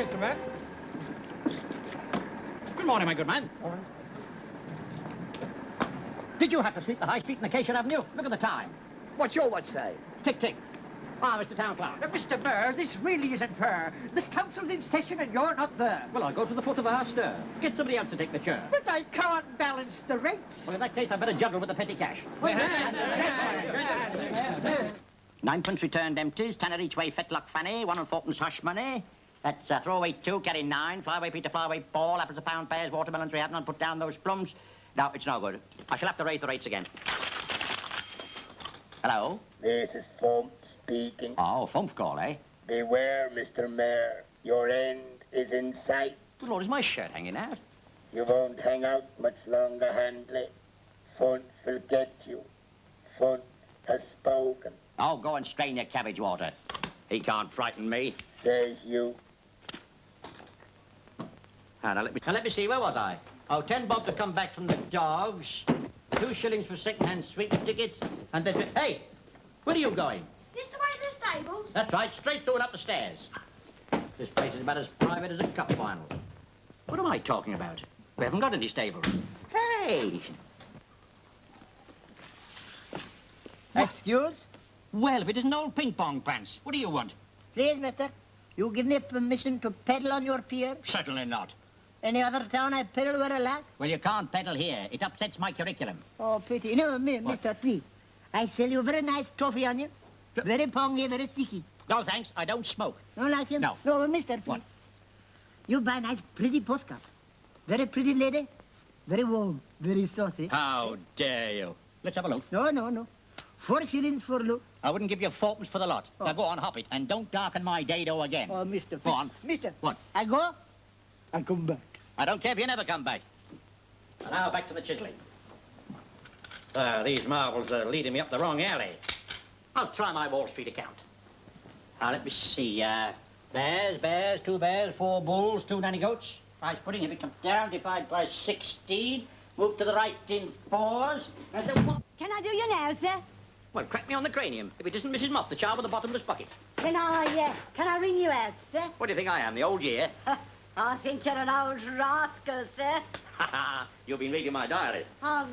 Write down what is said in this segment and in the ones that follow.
Mr. Mayor. Good morning, my good man. Morning. Did you have to sweep the High Street and Acacia Avenue? Look at the time. What's your watch say? Tick, tick. Ah, Mr. Town Clerk. Mr. Mayor, this really isn't fair. The council's in session and you're not there. Well, I'll go to the foot of our stair. Get somebody else to take the chair. But I can't balance the rates. Well, in that case, I better juggle with the petty cash. 9pence returned empties, tenner each way fetlock fanny, 1 and 4pence hush money. That's throwaway 2, carry 9, flyaway Peter, flyaway Paul, apples a pound, pears, watermelons, 3 and put down those plums. No, it's no good. I shall have to raise the rates again. Hello? This is Fump speaking. Oh, Fump call, eh? Beware, Mr. Mayor. Your end is in sight. Good Lord, is my shirt hanging out? You won't hang out much longer, Handley. Fun will get you. Fun has spoken. Oh, go and strain your cabbage water. He can't frighten me. Says you. Now let me see, where was I? Oh, 10 bob to come back from the dogs, 2 shillings for second-hand sweep tickets, and then... Hey! Where are you going? This the way to the stables? That's right, straight through and up the stairs. This place is about as private as a cup final. What am I talking about? We haven't got any stables. Hey! Excuse? Well, if it isn't old ping-pong pants, what do you want? Please, mister, you give me permission to pedal on your pier? Certainly not. Any other town I pedal where I like? Well, you can't pedal here. It upsets my curriculum. Oh, pity. No, me, What? mister, please. I sell you very nice toffee onion. Very pongy, very sticky. No, thanks. I don't smoke. Don't like him? No. No, mister, please. What? You buy nice, pretty postcard. Very pretty lady. Very warm. Very saucy. How dare you? Let's have a look. No, no, no. 4 shillings for look. I wouldn't give you 4pence for the lot. Oh. Now go on, hop it, and don't darken my dado again. Oh, mister. Go on. Mister. What? I go, I come back. I don't care if you never come back. And now back to the chiseling. These marbles are leading me up the wrong alley. I'll try my Wall Street account. Now, let me see. Bears, 2 bears, 4 bulls, 2 nanny goats. Price pudding, if it comes down, divide by 16. Move to the right in 4s. And then what? Can I do your nails, sir? Well, crack me on the cranium. If it isn't Mrs. Mop, the child with the bottomless bucket. Can I ring you out, sir? What do you think I am, the old year? I think you're an old rascal, sir. Ha ha! You've been reading my diary. I've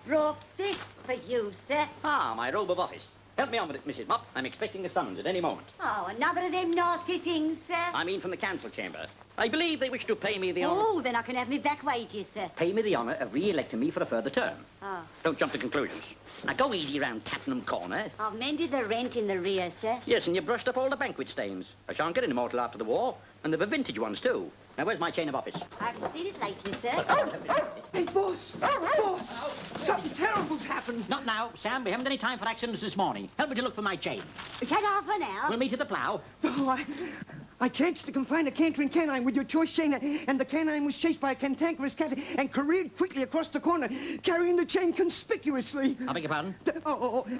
brought this for you, sir. Ah, my robe of office. Help me on with it, Mrs. Mop. I'm expecting a summons at any moment. Oh, another of them nasty things, sir. I mean from the council chamber. I believe they wish to pay me the honour... Oh, then I can have me back wages, sir. Pay me the honour of re-electing me for a further term. Oh. Don't jump to conclusions. Now, go easy round Tattenham Corner. I've mended the rent in the rear, sir. Yes, and you brushed up all the banquet stains. I shan't get any more till after the war. And there were vintage ones, too. Now, where's my chain of office? I haven't seen it lately, sir. Hey, boss! Boss! Something terrible's happened. Not now, Sam. We haven't any time for accidents this morning. Help me to look for my chain. Can I for now? We'll meet at the plough. Oh, I chanced to confine a cantering canine with your choice chain, and the canine was chased by a cantankerous cat and careered quickly across the corner, carrying the chain conspicuously. I beg your pardon?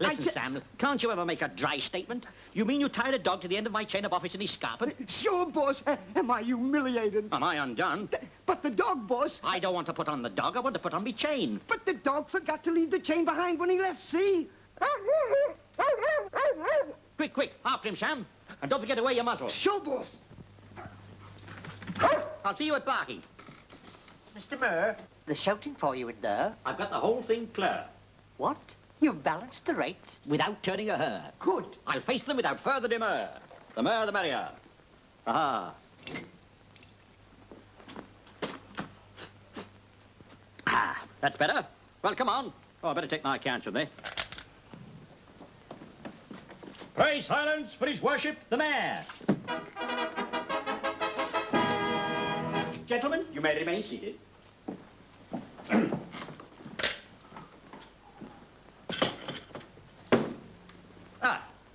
Listen, Sam, can't you ever make a dry statement? You mean you tied a dog to the end of my chain of office and he's scarpered? Sure, boss. Am I humiliated? Am I undone? But the dog, boss. I don't want to put on the dog. I want to put on me chain. But the dog forgot to leave the chain behind when he left, see? Quick, after him, Sam. And don't forget to wear your muzzle. Sure, boss. I'll see you at barking. Mr. Mayor, they're shouting for you in there. I've got the whole thing clear. What? You've balanced the rates? Without turning a hair. Good. I'll face them without further demur. The more, the merrier. Aha. Ah, that's better. Well, come on. Oh, I better take my accounts with me. Pray silence for his worship, the mayor. Gentlemen, you may remain seated.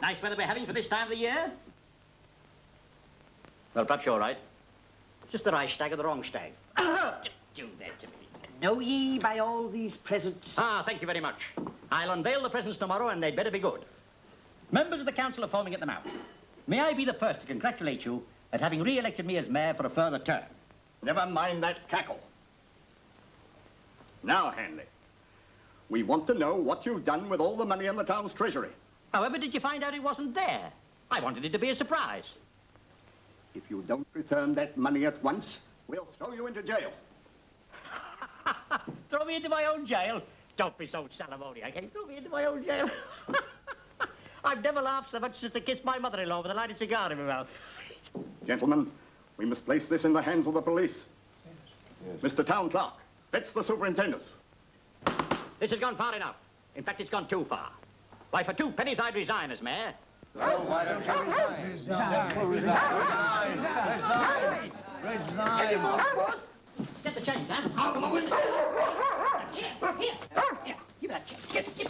Nice weather we're having for this time of the year. Well, perhaps you're right. Just the right stag or the wrong stag. Don't do that to me. Know ye by all these presents? Ah, thank you very much. I'll unveil the presents tomorrow, and they'd better be good. Members of the council are foaming at the mouth. May I be the first to congratulate you at having re-elected me as mayor for a further term. Never mind that cackle. Now, Hanley, we want to know what you've done with all the money in the town's treasury. However, did you find out it wasn't there? I wanted it to be a surprise. If you don't return that money at once, we'll throw you into jail. Throw me into my own jail? Don't be so salamoniac. Can you throw me into my own jail? I've never laughed so much since I kissed my mother-in-law with a lighted cigar in my mouth. Gentlemen, we must place this in the hands of the police. Yes. Mr. Town Clerk, fetch the superintendent. This has gone far enough. In fact, it's gone too far. Why, for 2 pennies, I'd resign as mayor. Well, why don't you resign? Get the change, Sam. Here. Give me that change. Get the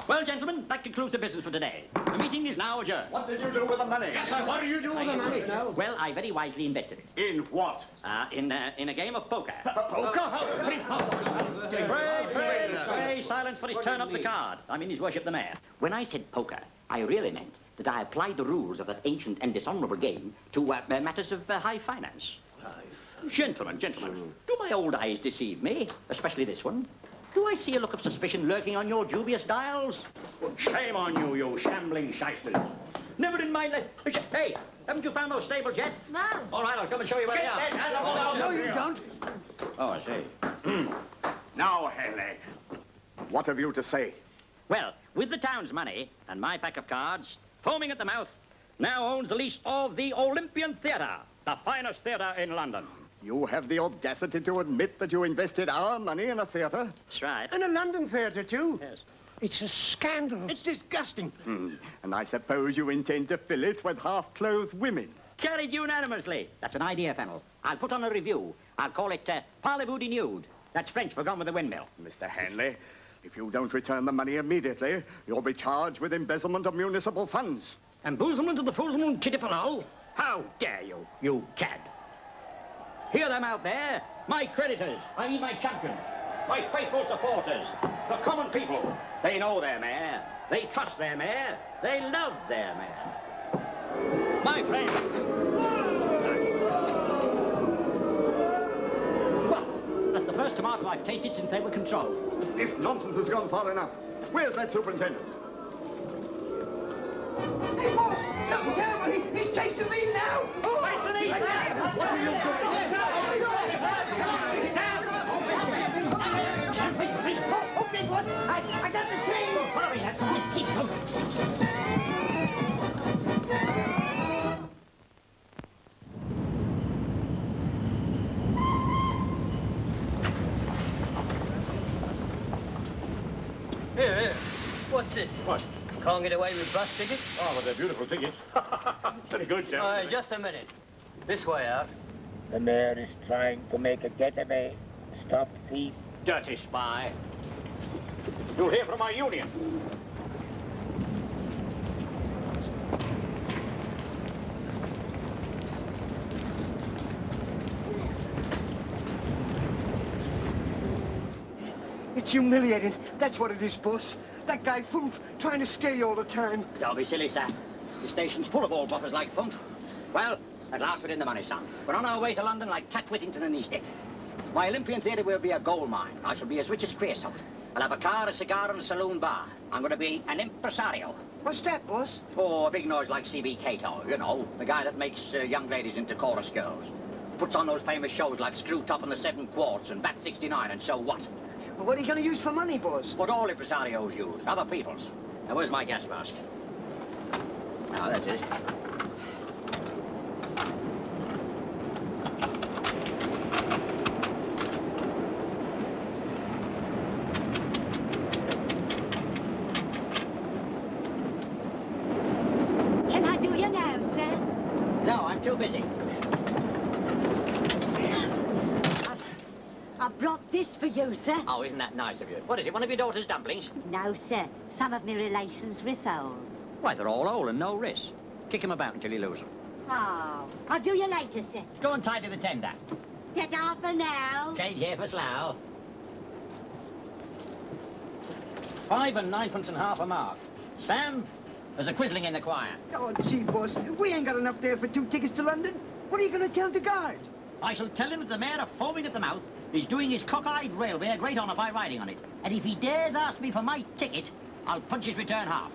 Well, gentlemen, that concludes the business for today. The meeting is now adjourned. What did you do with the money? Yes, sir, what do you do with the money? No. Well, I very wisely invested it. In what? In a game of poker. Poker? Pray silence for his turn up the card. I mean his worship the mayor. When I said poker, I really meant that I applied the rules of that ancient and dishonorable game to matters of high finance. Gentlemen, do my old eyes deceive me? Especially this one. Do I see a look of suspicion lurking on your dubious dials? Shame on you, you shambling shysters. Never in my life. Hey, haven't you found those stables yet? No. All right, I'll come and show you where they are. No, you don't. Oh, I see. Now, Henley, what have you to say? Well, with the town's money and my pack of cards, foaming at the mouth, now owns the lease of the Olympian Theatre, the finest theatre in London. You have the audacity to admit that you invested our money in a theatre? That's right. And a London theatre, too. Yes. It's a scandal. It's disgusting. And I suppose you intend to fill it with half-clothed women. Carried unanimously. That's an idea, Fennel. I'll put on a review. I'll call it Parlez-vous de Nude. That's French for Gone with the Windmill. Mr. Hanley, if you don't return the money immediately, you'll be charged with embezzlement of municipal funds. Embezzlement of the Foozlement Titty-Palal? How dare you, you cad? Hear them out there? My creditors, I mean my champions, my faithful supporters, the common people. They know their mayor. They trust their mayor. They love their mayor. My friends. Well, that's the first tomato I've tasted since they were controlled. This nonsense has gone far enough. Where's that superintendent? Hey, boss, something terrible. He's chasing me now. Oh, What are you doing? Okay, boss. I got the chain. Here. What's this? What? Can't get away with bus tickets? Oh, but they're beautiful tickets. Very good, sir. Just a minute. This way out. The mayor is trying to make a getaway. Stop thief. Dirty spy. You'll hear from our union. It's humiliating. That's what it is, boss. That guy Fump trying to scare you all the time. Don't be silly, sir. The station's full of old buffers like Fump. Well, at last we're in the money, son. We're on our way to London like Cat Whittington and Eastwick. My Olympian Theatre will be a gold mine. I shall be as rich as Creosote. I'll have a car, a cigar, and a saloon bar. I'm going to be an impresario. What's that, boss? Oh, a big noise like C.B. Cato, you know, the guy that makes young ladies into chorus girls. Puts on those famous shows like Screw Top and the 7 Quarts and Bat 69 and So What? Well, what are you going to use for money, boss? What all impresarios use, other people's. Now, where's my gas mask? Now, that's it. Can I do you now, sir? No, I'm too busy. I brought this for you, sir. Oh, isn't that nice of you? What is it, one of your daughter's dumplings? No, sir. Some of my relations' resold. Why, they're all old and no wrist. Kick 'em about until you lose 'em. Oh, I'll do you later, sir. Go and tidy the tender. Get off for now. Change here for Slough. 5 and 9 and half a mark. Sam, there's a quizzling in the choir. Oh, gee, boss, we ain't got enough there for 2 tickets to London. What are you going to tell the guard? I shall tell him that the mayor are foaming at the mouth He's doing his cockeyed railway a great honour by riding on it. And if he dares ask me for my ticket, I'll punch his return half.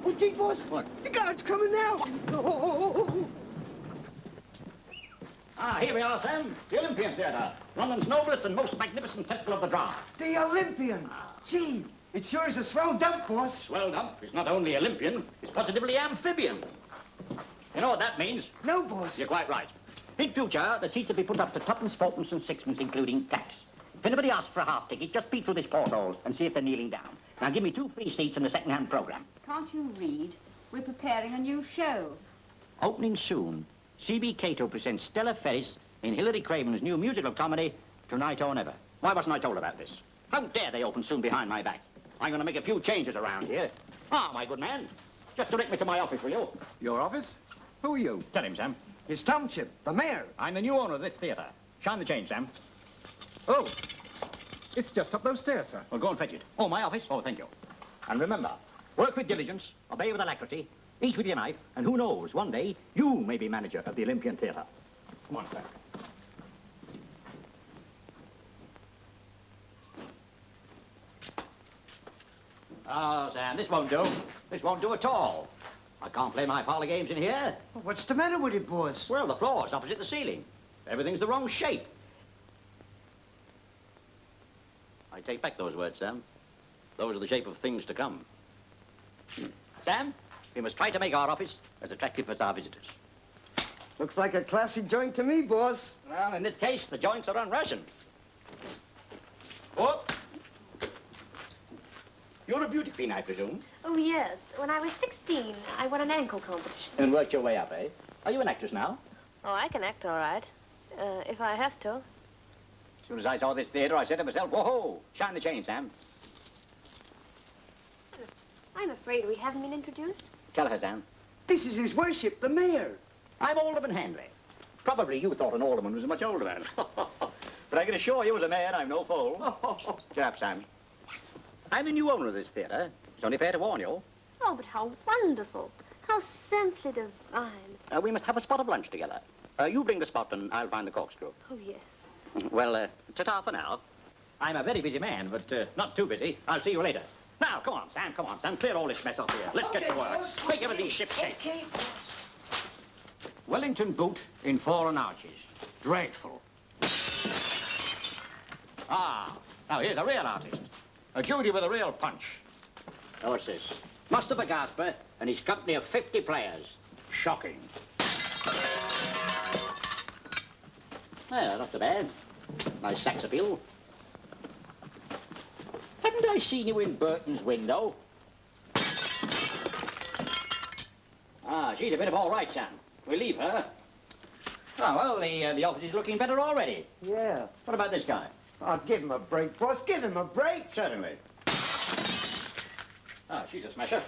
Oh, gee, boss. What? The guard's coming now. Oh. Ah, here we are, Sam. The Olympian Theatre. London's noblest and most magnificent temple of the drama. The Olympian. Gee, it sure is a swell dump, boss. Swelled up is not only Olympian, it's positively amphibian. You know what that means? No, boss. You're quite right. In future, the seats will be put up to tuppence, fourpence and sixpence, including tax. If anybody asks for a half ticket, just peek through this porthole and see if they're kneeling down. Now, give me 2 free seats in the second-hand programme. Can't you read? We're preparing a new show. Opening soon, C.B. Cato presents Stella Ferris in Hilary Craven's new musical comedy, Tonight or Never. Why wasn't I told about this? How dare they open soon behind my back? I'm going to make a few changes around here. Ah, my good man, just direct me to my office, will you? Your office? Who are you? Tell him, Sam. His township, the mayor. I'm the new owner of this theatre. Shine the change, Sam. Oh, it's just up those stairs, sir. Well, go and fetch it. Oh, my office? Oh, thank you. And remember, work with diligence, obey with alacrity, eat with your knife, and who knows, one day, you may be manager of the Olympian Theatre. Come on, Sam. Oh, Sam, this won't do. This won't do at all. I can't play my parlour games in here. What's the matter with it, boss? Well, the floor's opposite the ceiling. Everything's the wrong shape. I take back those words, Sam. Those are the shape of things to come. Sam, we must try to make our office as attractive as our visitors. Looks like a classy joint to me, boss. Well, in this case, the joints are unrationed. Oh! You're a beauty queen, I presume? Oh, yes. When I was 16, I won an ankle competition. And worked your way up, eh? Are you an actress now? Oh, I can act all right. If I have to. As soon as I saw this theatre, I said to myself, whoa, shine the chain, Sam. I'm afraid we haven't been introduced. Tell her, Sam. This is his worship, the mayor. I'm Alderman Handley. Probably you thought an alderman was a much older man. But I can assure you, as a mayor, I'm no fool. Shut up, Sam. I'm the new owner of this theatre. It's only fair to warn you. Oh, but how wonderful. How simply divine. We must have a spot of lunch together. You bring the spot and I'll find the corkscrew. Oh, yes. Well, ta-ta for now. I'm a very busy man, but not too busy. I'll see you later. Now, come on, Sam, come on, Sam. Clear all this mess off here. Let's get to work. Make everything ship-shape. Okay, boss. Wellington boot in fallen arches. Dreadful. Ah, now here's a real artist. A Judy with a real punch. Now what's this? Mustafa Gasper and his company of 50 players. Shocking. Well, not so bad. Nice sex appeal. Haven't I seen you in Burton's window? Ah, she's a bit of all right, Sam. We'll leave her. Oh, well, the office is looking better already. Yeah. What about this guy? Oh, give him a break, boss. Give him a break. Certainly. Ah, she's a smasher.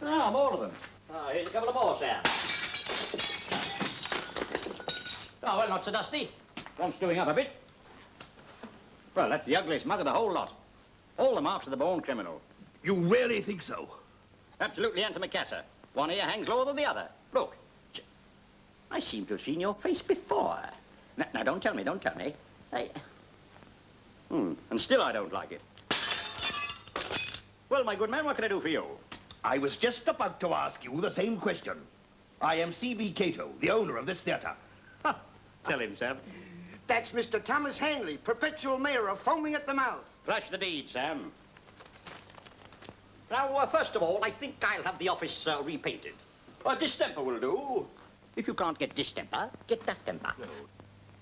Ah, more of them. Ah, here's a couple of more, Sam. Oh, well, not so dusty. One's doing up a bit. Well, that's the ugliest mug of the whole lot. All the marks of the born criminal. You really think so? Absolutely antimacassar. One ear hangs lower than the other. Look. I seem to have seen your face before. Now, don't tell me, don't tell me. And still I don't like it. Well, my good man, what can I do for you? I was just about to ask you the same question. I am C.B. Cato, the owner of this theatre. Tell him, Sam. That's Mr. Thomas Hanley, perpetual mayor of Foaming at the Mouth. Crush the deed, Sam. Now, first of all, I think I'll have the office repainted. Distemper will do. If you can't get distemper, get that temper. No.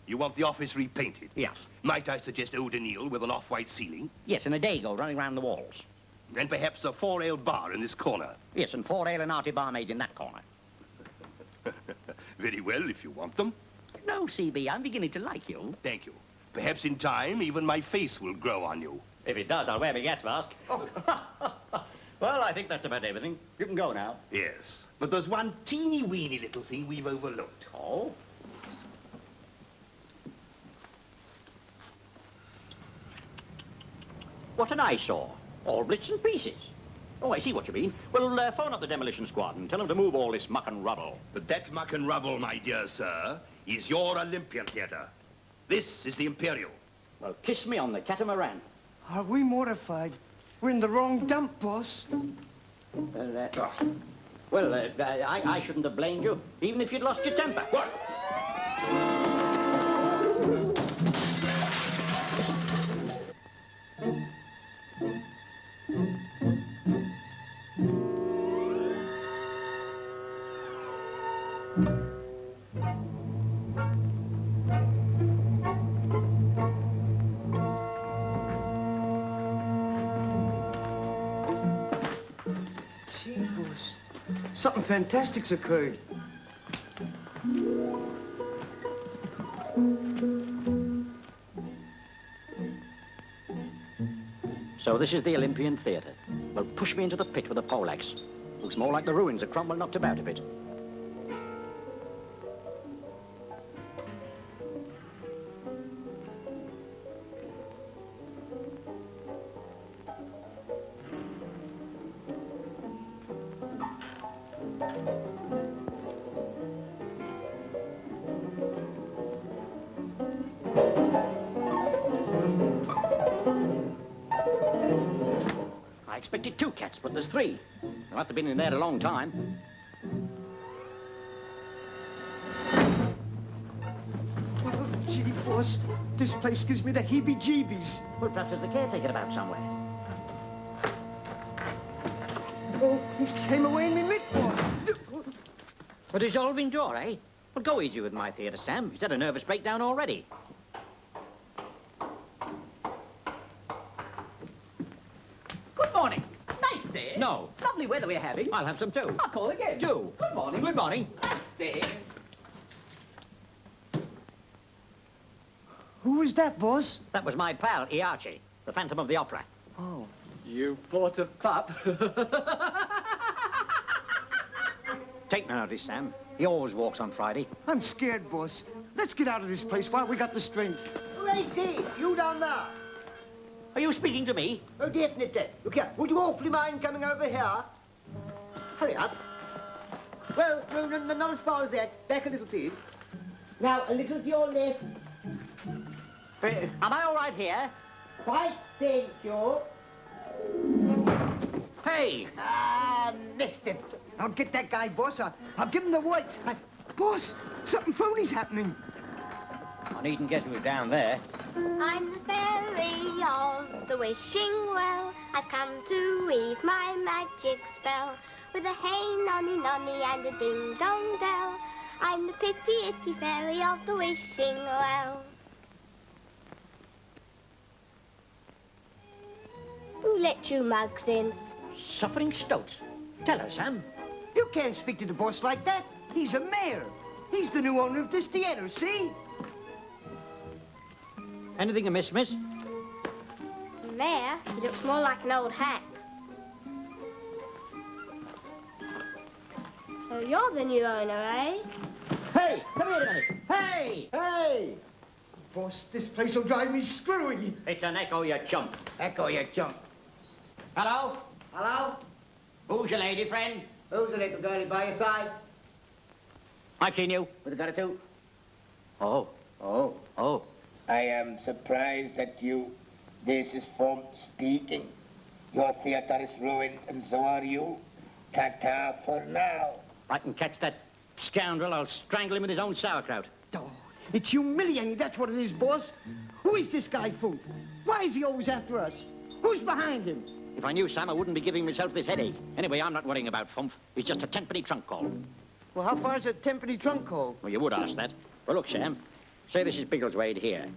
You want the office repainted? Yes. Might I suggest eau de Nil with an off-white ceiling? Yes, and a dago running round the walls. And perhaps a 4-ale bar in this corner. Yes, and 4 ale and hearty barmaids in that corner. Very well, if you want them. No, CB, I'm beginning to like you. Thank you. Perhaps in time, even my face will grow on you. If it does, I'll wear my gas mask. Well, I think that's about everything. You can go now. Yes. But there's one teeny-weeny little thing we've overlooked. Oh? What an eyesore. All bits and pieces. Oh, I see what you mean. Well, phone up the demolition squad and tell them to move all this muck and rubble. But that muck and rubble, my dear sir, is your Olympian theatre. This is the Imperial. Well, kiss me on the catamaran. Are we mortified? We're in the wrong dump, boss. I shouldn't have blamed you, even if you'd lost your temper. What? Gee, boss. Something fantastic's occurred. So this is the Olympian Theatre. Well, push me into the pit with a poleaxe. Looks more like the ruins of Cromwell knocked about a bit. I expected 2 cats, but there's 3. They must have been in there a long time. Oh, gee, boss. This place gives me the heebie-jeebies. Well, perhaps there's the caretaker about somewhere. Oh, he came away in me mitt, boss. A dissolving door, eh? Well, go easy with my theatre, Sam. He's had a nervous breakdown already. Good morning. Nice day. No. Lovely weather we're having. I'll have some too. I'll call again. Do. Good morning. Good morning. Nice day. Who was that, boss? That was my pal, Iachi, the Phantom of the Opera. Oh. You bought a pup. Take no notice, Sam. He always walks on Friday. I'm scared, boss. Let's get out of this place while we got the strength. I say, you down there. Are you speaking to me? Oh, definitely. Look here, would you awfully mind coming over here? Hurry up. Well, no, not as far as that. Back a little, please. Now, a little to your left. Am I all right here? Quite, thank you. Hey! Ah, missed it. I'll get that guy, boss. I'll give him the woods. Boss, something phony's happening. I needn't guess who's down there. I'm the fairy of the wishing well. I've come to weave my magic spell. With a hey nonny nonny and a ding dong bell. I'm the pitty itty fairy of the wishing well. Who let you mugs in? Suffering stoats. Tell her, Sam. You can't speak to the boss like that. He's a mayor. He's the new owner of this theater, see? Anything amiss, miss? The mayor? He looks more like an old hack. So you're the new owner, eh? Hey! Come here a minute! Hey! Hey! Boss, this place will drive me screwy. It's an echo, you chump. Echo, you chump. Hello? Hello? Who's your lady friend? Who's the little girlie by your side? I've seen you. With a gun or two? Oh. I am surprised at you. This is from speaking. Your theater is ruined, and so are you. Ta-ta for now. I can catch that scoundrel. I'll strangle him with his own sauerkraut. Oh, it's humiliating, that's what it is, boss. Who is this guy for? Why is he always after us? Who's behind him? If I knew Sam, I wouldn't be giving myself this headache. Anyway, I'm not worrying about Fumf. It's just a tenpenny trunk call. Well, how far's a tenpenny trunk call? Well, you would ask that. Well, look, Sam. Say this is Biggleswade here.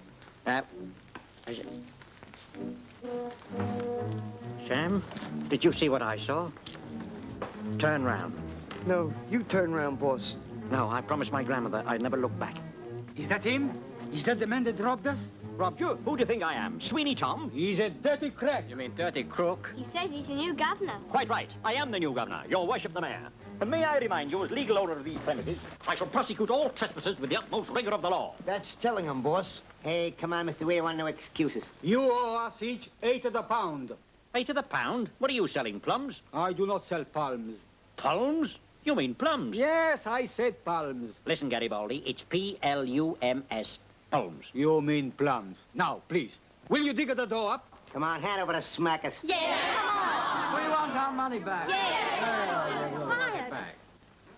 Sam, did you see what I saw? Turn round. No, you turn round, boss. No, I promised my grandmother I'd never look back. Is that him? Is that the man that robbed us? Robbed you? Who do you think I am? Sweeney Tom? He's a dirty crack. You mean dirty crook? He says he's your new governor. Quite right. I am the new governor, your worship the mayor. And may I remind you, as legal owner of these premises, I shall prosecute all trespassers with the utmost rigor of the law. That's telling him, boss. Hey, come on, Mr. We want no excuses. You owe us each 8 of the pound. 8 to the pound? What are you selling, plums? I do not sell palms. Palms? You mean plums? Yes, I said palms. Listen, Garibaldi, it's P-L-U-M-S. Palms. You mean plums. Now, please, will you dig the dough up? Come on, hand over the smackers. Yeah, come on. We want our money back. Quiet.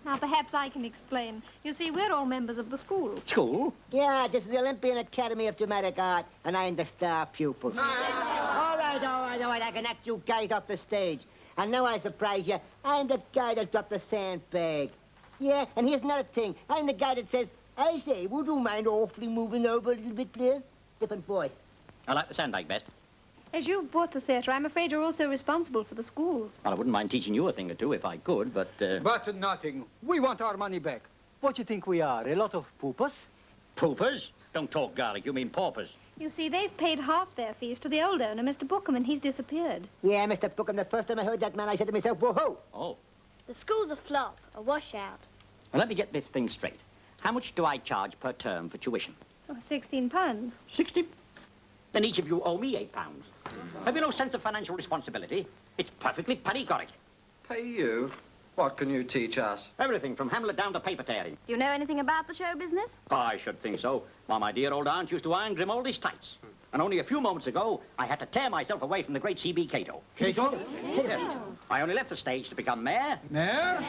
Now, perhaps I can explain. You see, we're all members of the school. School? Yeah, this is the Olympian Academy of Dramatic Art, and I'm the star pupil. All right, I can act you guys off the stage. And now I surprise you, I'm the guy that dropped the sandbag. Yeah, and here's another thing. I'm the guy that says, I say, would you mind awfully moving over a little bit, please? Different voice. I like the sandbag best. As you've bought the theatre, I'm afraid you're also responsible for the school. Well, I wouldn't mind teaching you a thing or two if I could, but... But nothing. We want our money back. What do you think we are, a lot of poopers? Poopers? Don't talk garlic, you mean paupers. You see, they've paid half their fees to the old owner, Mr. Bookham, and he's disappeared. Yeah, Mr. Bookham, the first time I heard that man, I said to myself, whoa-ho. Oh. The school's a flop, a washout. Now, let me get this thing straight. How much do I charge per term for tuition? Oh, £16. 60? Then each of you owe me £8. Have you no sense of financial responsibility? It's perfectly paregoric. Pay you? What can you teach us? Everything from Hamlet down to paper tearing. Do you know anything about the show business? Oh, I should think so. Why, my dear old aunt used to iron Grimaldi's tights. And only a few moments ago, I had to tear myself away from the great C.B. Cato. Cato? Yes. I only left the stage to become mayor. Mayor?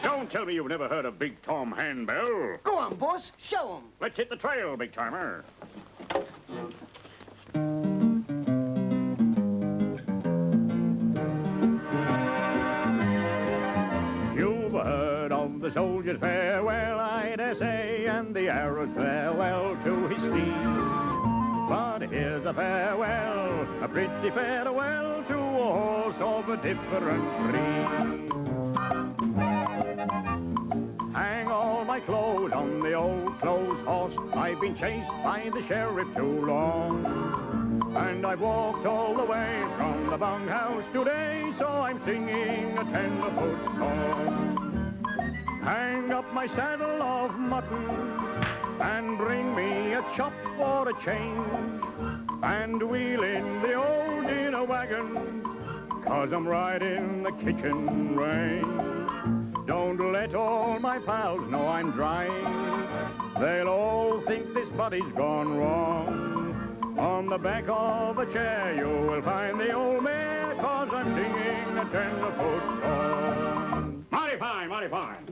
Don't tell me you've never heard of Big Tom Handbell. Go on, boss, show him. Let's hit the trail, Big Timer. You've heard of the soldier's farewell, I dare say, and the arrow's farewell to his steed. But here's a farewell, a pretty farewell to a horse of a different breed. Hang all my clothes on the old clothes horse. I've been chased by the sheriff too long. And I've walked all the way from the bunkhouse today, so I'm singing a tenderfoot song. Hang up my saddle of mutton and bring me a chop for a change. And wheel in the old dinner wagon, 'cause I'm right in the kitchen range. Don't let all my pals know I'm drying. They'll all think this buddy's gone wrong. On the back of a chair you will find the old mare, 'cause I'm singing a tenderfoot song. Mighty fine, mighty fine.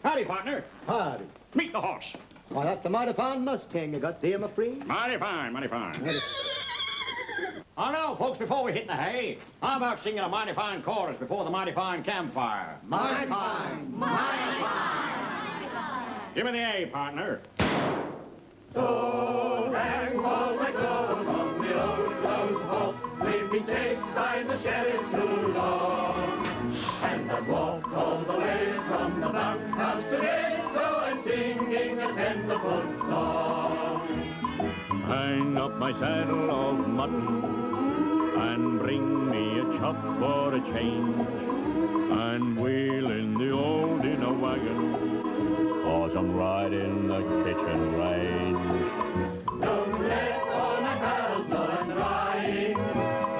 Howdy, partner. Howdy. Meet the horse. Well, that's a mighty fine Mustang you got there, my friend. Mighty fine, mighty fine. Oh, no, folks, before we hit the hay, how about singing a mighty fine chorus before the mighty fine campfire? Mighty fine. Mighty Give me the A, partner. So hang all my clothes on the old clothes horse. We've been chased by the sheriff too long. And I've walked all the way from the bunkhouse today, so I'm singing a tenderfoot song. Hang up my saddle of mutton and bring me a chop for a change. And wheel in the old dinner wagon, 'cause I'm right in the kitchen range. Don't let all my pals know I'm crying.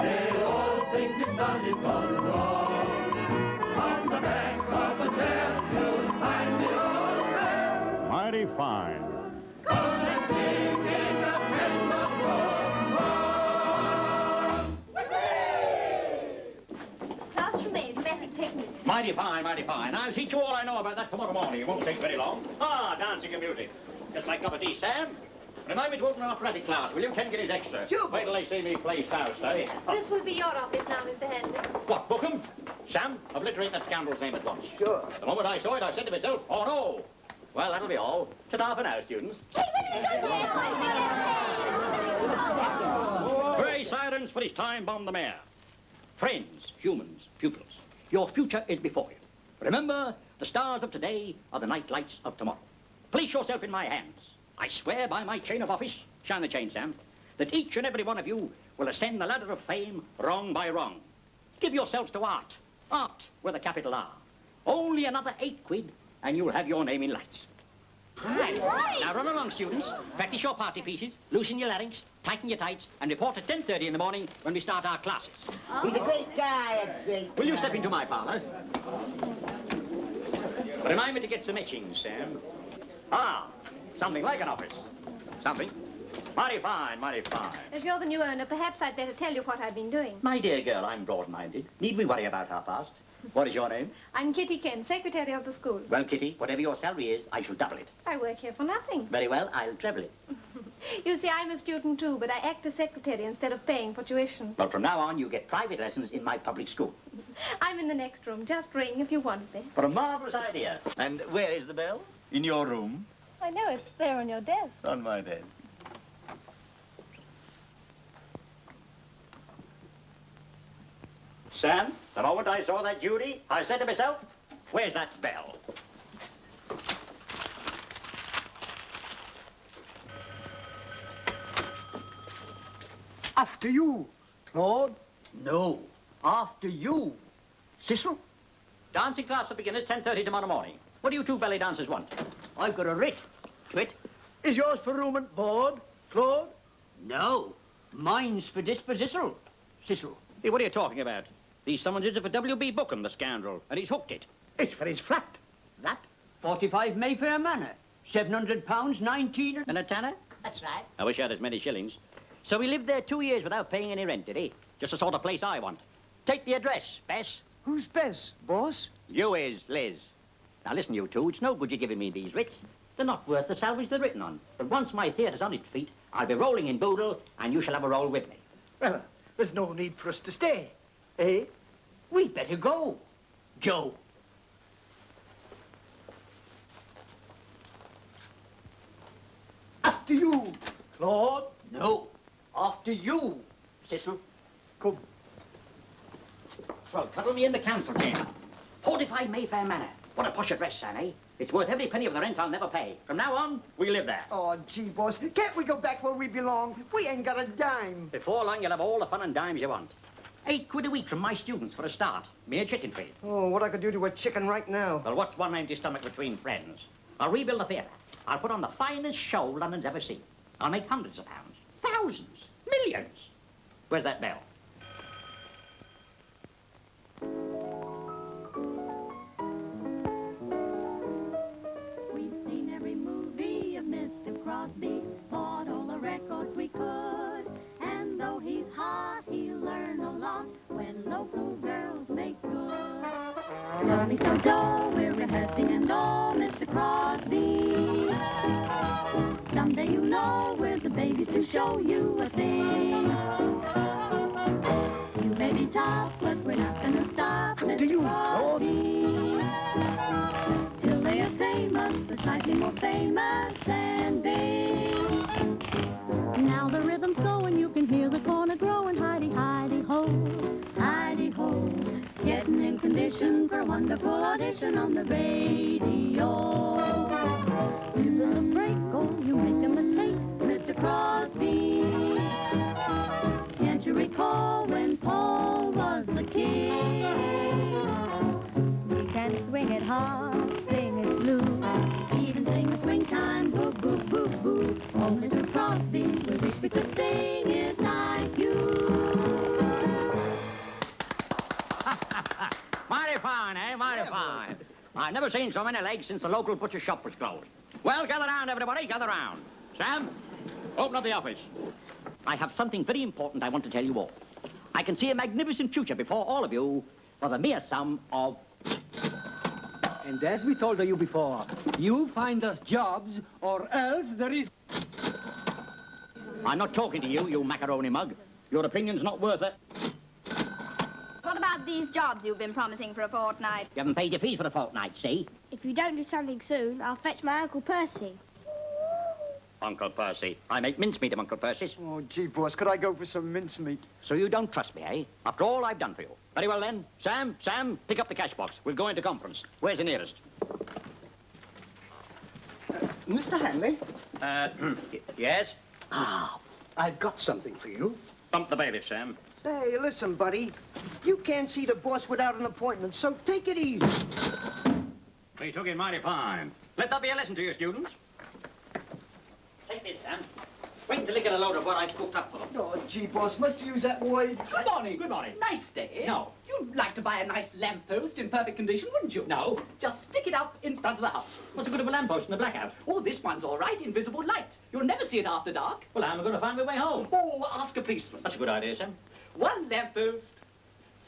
They'll all think this body's gone wrong. On the back of a chair, you'll find the old man. Mighty fine. Classroom A, dramatic technique. Mighty fine, mighty fine. I'll teach you all I know about that tomorrow morning. It won't take very long. Ah, dancing and music. Just like cup of tea, Sam. Remind me to open an operatic class, will you? 10 guineas extra. Sure. Wait till they see me play soused, eh? This will be your office now, Mr. Henry. What, Bookham? Sam, obliterate that scoundrel's name at once. Sure. The moment I saw it, I said to myself, oh no. Well, that'll be all. Ta-ta for now, students. Hooray, sirens, for it's time bomb the mayor. Friends, humans, pupils, your future is before you. Remember, the stars of today are the night lights of tomorrow. Place yourself in my hands. I swear by my chain of office, shine the chain, Sam, that each and every one of you will ascend the ladder of fame wrong by wrong. Give yourselves to art. Art with a capital R. Only another 8 quid and you'll have your name in lights. Right. Now run along, students. Practice your party pieces, loosen your larynx, tighten your tights, and report at 10:30 in the morning when we start our classes. He's a great guy, a great Will you step into my parlor? Remind me to get some etchings, Sam. Ah, Something like an office. Something. Mighty fine, mighty fine. If you're the new owner, perhaps I'd better tell you what I've been doing. My dear girl, I'm broad-minded. Need we worry about our past? What is your name? I'm Kitty Kent, secretary of the school. Well, Kitty, whatever your salary is, I shall double it. I work here for nothing. Very well, I'll treble it. You see, I'm a student too, but I act as secretary instead of paying for tuition. Well, from now on, you get private lessons in my public school. I'm in the next room. Just ring if you want me. What a marvelous idea. And where is the bell? In your room? I know, it's there on your desk. On my desk. Sam, the moment I saw that Judy, I said to myself, where's that bell? After you, Claude. No, after you. Cecil? Dancing class for beginners, 10:30 tomorrow morning. What do you two belly dancers want? I've got a writ. Twit? Is yours for room and board, Claude? No, mine's for dispositional. Cecil. Hey, what are you talking about? These summonses are for W.B. Bookham, the scoundrel, and he's hooked it. It's for his flat. That? 45 Mayfair Manor. £700, 19... And a tanner? That's right. I wish I had as many shillings. So he lived there 2 years without paying any rent, did he? Just the sort of place I want. Take the address, Bess. Who's Bess, boss? You is, Liz. Now listen, you two, it's no good you giving me these writs. They're not worth the salaries they're written on. But once my theatre's on its feet, I'll be rolling in boodle, and you shall have a roll with me. Well, there's no need for us to stay. Eh? We'd better go. Joe. After you, Claude. No, after you, Cecil. Come. Well, cuddle me in the council chamber. 45 Mayfair Manor. What a posh address, Sam, eh? It's worth every penny of the rent I'll never pay. From now on, we live there. Oh, gee, boss, can't we go back where we belong? We ain't got a dime. Before long, you'll have all the fun and dimes you want. 8 quid a week from my students for a start. Mere chicken feed. Oh, what I could do to a chicken right now. Well, what's one empty stomach between friends? I'll rebuild the theatre. I'll put on the finest show London's ever seen. I'll make hundreds of pounds. Thousands. Millions. Where's that bell? We've seen every movie of Mr. Crosby, bought all the records we could. And though he's hot, he'll learn a lot when local girls make good. Don't be so dull, we're rehearsing and all, Mr. Crosby. Someday you'll know we're the babies to show you a thing. You may be tough, but we're not gonna stop, Mr. Crosby. Till they are famous, they're slightly more famous than big. Now the rhythm's going, you can hear the corner growing. Heidi, Heidi, ho, Heidi, ho. Getting in condition for a wonderful audition on the radio. You will a break, oh, you make a mistake, Mr. Crosby. Can't you recall when Paul was the king? We can swing it hard, sing it blue, even sing the swing time, boo, boo, boo, boo. Oh, Mr. Crosby, we wish we could sing it like you. Mighty fine, eh? Mighty fine. I've never seen so many legs since the local butcher shop was closed. Well, gather round, everybody, gather round. Sam, open up the office. I have something very important I want to tell you all. I can see a magnificent future before all of you for the mere sum of... And as we told you before, you find us jobs or else there is... I'm not talking to you, you macaroni mug. Your opinion's not worth it. What about these jobs you've been promising for a fortnight? You haven't paid your fees for a fortnight, see? If you don't do something soon, I'll fetch my Uncle Percy. Uncle Percy. I make mincemeat of Uncle Percy's. Oh, gee, boss, could I go for some mincemeat? So you don't trust me, eh? After all I've done for you. Very well, then. Sam, pick up the cash box. We'll go into conference. Where's the nearest? Mr. Hanley? Yes? Ah, I've got something for you. Bump the bailiff, Sam. Hey, listen, buddy. You can't see the boss without an appointment, so take it easy. We took it mighty fine. Let that be a lesson to you, students. Take this, Sam. Wait till you get a load of what I've cooked up for them. Oh, gee, boss, must you use that word? Good morning. Good morning. Nice day. No. You You'd like to buy a nice lamppost in perfect condition, wouldn't you? No. Just stick it up in front of the house. What's the good of a lamppost in the blackout? Oh, this one's all right, invisible light. You'll never see it after dark. Well, how am I going to find my way home? Oh, ask a policeman. That's a good idea, Sam. One lamppost,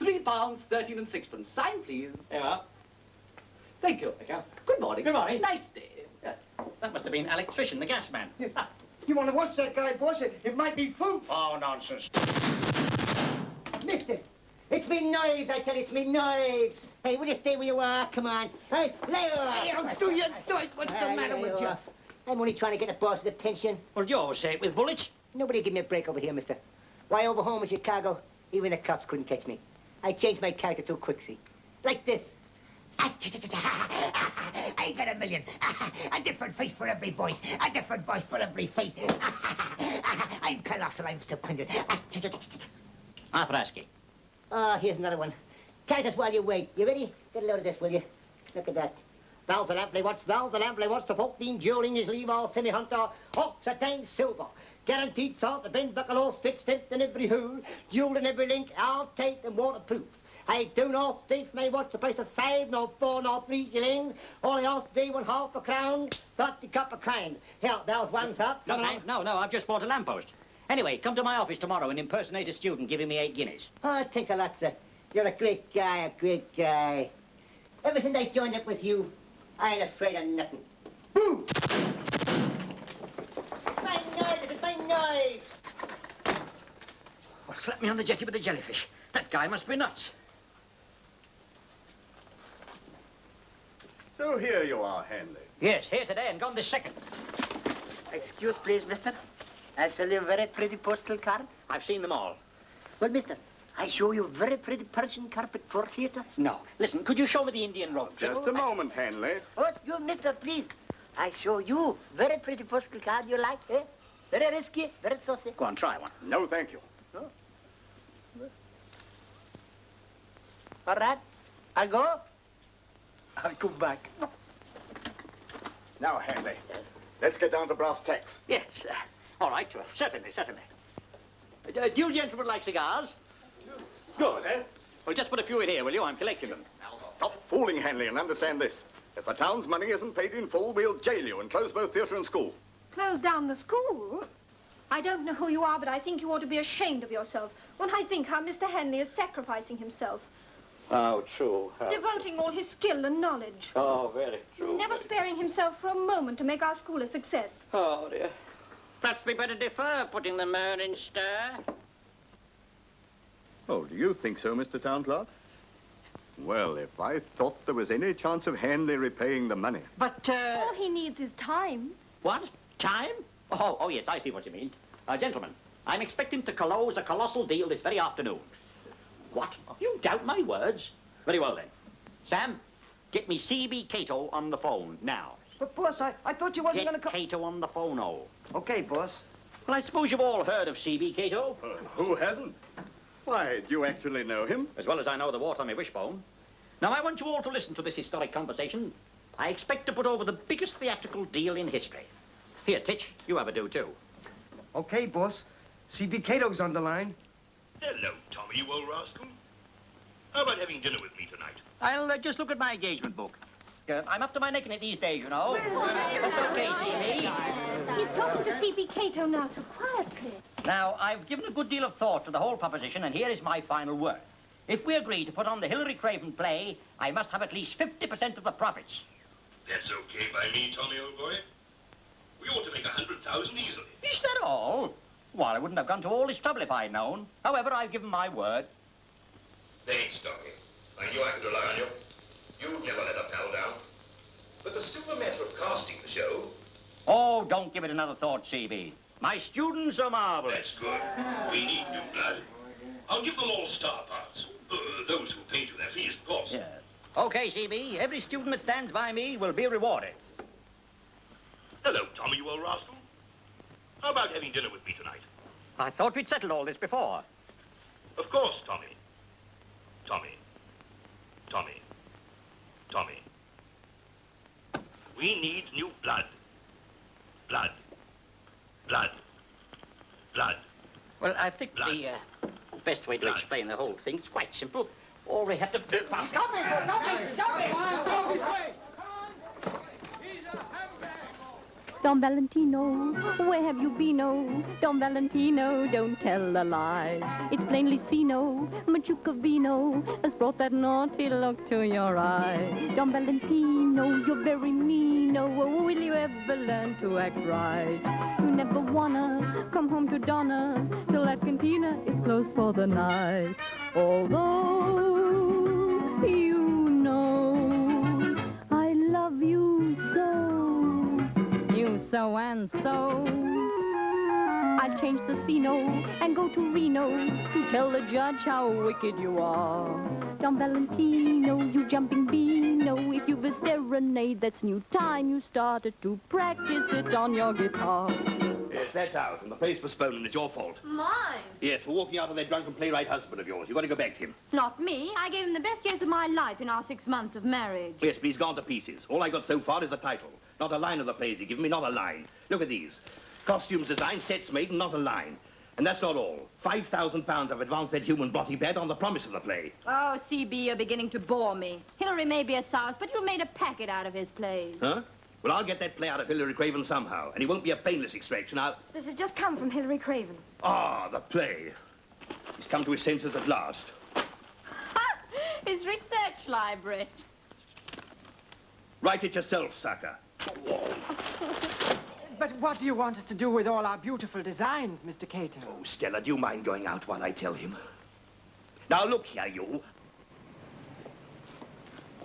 £3, 13 and sixpence. Sign, please. There you are. Thank you. Thank you. Good morning. Good morning. Nice day. That must have been electrician, the gas man. You want to watch that guy, boss? It might be food. Oh, nonsense. Mister, it's me knives, I tell you, it's me knives. Hey, will you stay where you are? Come on. Hey, lay off. Hey, I'll do you dirt. What's the matter with you? I'm only trying to get the boss's attention. Well, you always say it with bullets. Nobody give me a break over here, mister. Why, over home in Chicago, even the cops couldn't catch me. I changed my character too quick, see? Like this. I got a million. A different face for every voice. A different voice for every face. I'm colossal, I'm stupendous. Arthraski. Oh, here's another one. Characters while you wait. You ready? Get a load of this, will you? Look at that. Thou's the lampley wants, the 14 dueling his leave all semi-hunter, hawks a tank silver. Guaranteed salt, the bend buckle all stitched, stamped in every hole, jeweled in every link, all taped and waterproof. I do not thief may watch the price of 5, nor 4, nor 3 shillings. Only off day 1/2 a crown, 30 cup a kind. Here, there's one, sir. No, no, I've just bought a lamppost. Anyway, come to my office tomorrow and impersonate a student giving me 8 guineas. Oh, thanks a lot, sir. You're a great guy, a great guy. Ever since I joined up with you, I ain't afraid of nothing. Boo! My knife, it's my knife! Well, slap me on the jetty with a jellyfish. That guy must be nuts. So here you are, Hanley. Yes, here today and gone this second. Excuse, please, mister. I show you a very pretty postal card. I've seen them all. Well, mister, I show you very pretty Persian carpet for theater. No. Listen, could you show me the Indian rope? Just a moment, Hanley. Oh, excuse, mister, please. I show you very pretty postal card you like, eh? Very risky, very saucy. Go on, try one. No, thank you. Oh. All right, I'll go. I'll come back. Now, Hanley, let's get down to brass tacks. Yes. All right, certainly, certainly. Do you gentlemen like cigars? Good, eh? Well, just put a few in here, will you? I'm collecting them. Now, stop fooling, Hanley, and understand this. If the town's money isn't paid in full, we'll jail you and close both theatre and school. Close down the school? I don't know who you are, but I think you ought to be ashamed of yourself when I think how Mr. Henley is sacrificing himself. Oh, true. Devoting all his skill and knowledge. Oh, very true. Never sparing himself for a moment to make our school a success. Oh, dear. Perhaps we better defer putting the myrrh in stir. Oh, do you think so, Mr. Town Clerk? Well, if I thought there was any chance of Hanley repaying the money. But, All he needs is time. What? Time? Oh, yes, I see what you mean. Gentlemen, I'm expecting to close a colossal deal this very afternoon. What? You doubt my words? Very well, then. Sam, get me C.B. Cato on the phone, now. But, boss, I thought you wasn't going to Get Cato on the phone, oh. Okay, boss. Well, I suppose you've all heard of C.B. Cato. Who hasn't? Why, do you actually know him? As well as I know the wart on my wishbone. Now, I want you all to listen to this historic conversation. I expect to put over the biggest theatrical deal in history. Here, Titch, you have a do, too. Okay, boss. C.B. Cato's on the line. Hello, Tommy, you old rascal. How about having dinner with me tonight? I'll just look at my engagement book. I'm up to my neck in it these days, you know. That's okay, C.B. He's talking to C.B. Cato now so quietly. Now, I've given a good deal of thought to the whole proposition, and here is my final word. If we agree to put on the Hilary Craven play, I must have at least 50% of the profits. That's okay by me, Tommy, old boy. We ought to make 100,000 easily. Is that all? Well, I wouldn't have gone to all this trouble if I'd known. However, I've given my word. Thanks, Tommy. I knew I could rely on you. You'd never let a pal down. But there's still a matter of casting the show. Oh, don't give it another thought, C.B. My students are marvelous. That's good. We need new blood. I'll give them all star parts. Those who paid you their fees, of course. Yeah. Okay, C.B. Every student that stands by me will be rewarded. Hello, Tommy, you old rascal. How about having dinner with me tonight? I thought we'd settled all this before. Of course, Tommy. Tommy. Tommy. Tommy. We need new blood. Blood. Blood. Blood. Well, I think Blood. the best way to explain the whole thing is quite simple. All we have to do... Stop it! Stop it! Go this way! Don Valentino, where have you been, oh? Don Valentino, don't tell a lie. It's plainly Sino, Machuca Vino has brought that naughty look to your eye. Don Valentino, you're very mean, oh, will you ever learn to act right? You never wanna come home to Donna till that cantina is closed for the night. Although you know I love you so. You so and so. I'll change the Sino and go to Reno to tell the judge how wicked you are. Don Valentino, you jumping beano, if you've a serenade that's new time, you started to practice it on your guitar. Yes, that's out, and the play's postponed, and it's your fault. Mine? Yes, for walking out on that drunken playwright husband of yours. You've got to go back to him. Not me. I gave him the best years of my life in our 6 months of marriage. Yes, but he's gone to pieces. All I got so far is a title. Not a line of the plays he's given me, not a line. Look at these. Costumes designed, sets made, and not a line. And that's not all. £5,000 I've advanced that human body bet on the promise of the play. Oh, CB, you're beginning to bore me. Hillary may be a souse, but you made a packet out of his plays. Huh? Well, I'll get that play out of Hillary Craven somehow, and it won't be a painless extraction. This has just come from Hillary Craven. Ah, the play. He's come to his senses at last. His research library. Write it yourself, sucker. But what do you want us to do with all our beautiful designs, Mr. Cato? Oh, Stella, do you mind going out while I tell him? Now, look here, you.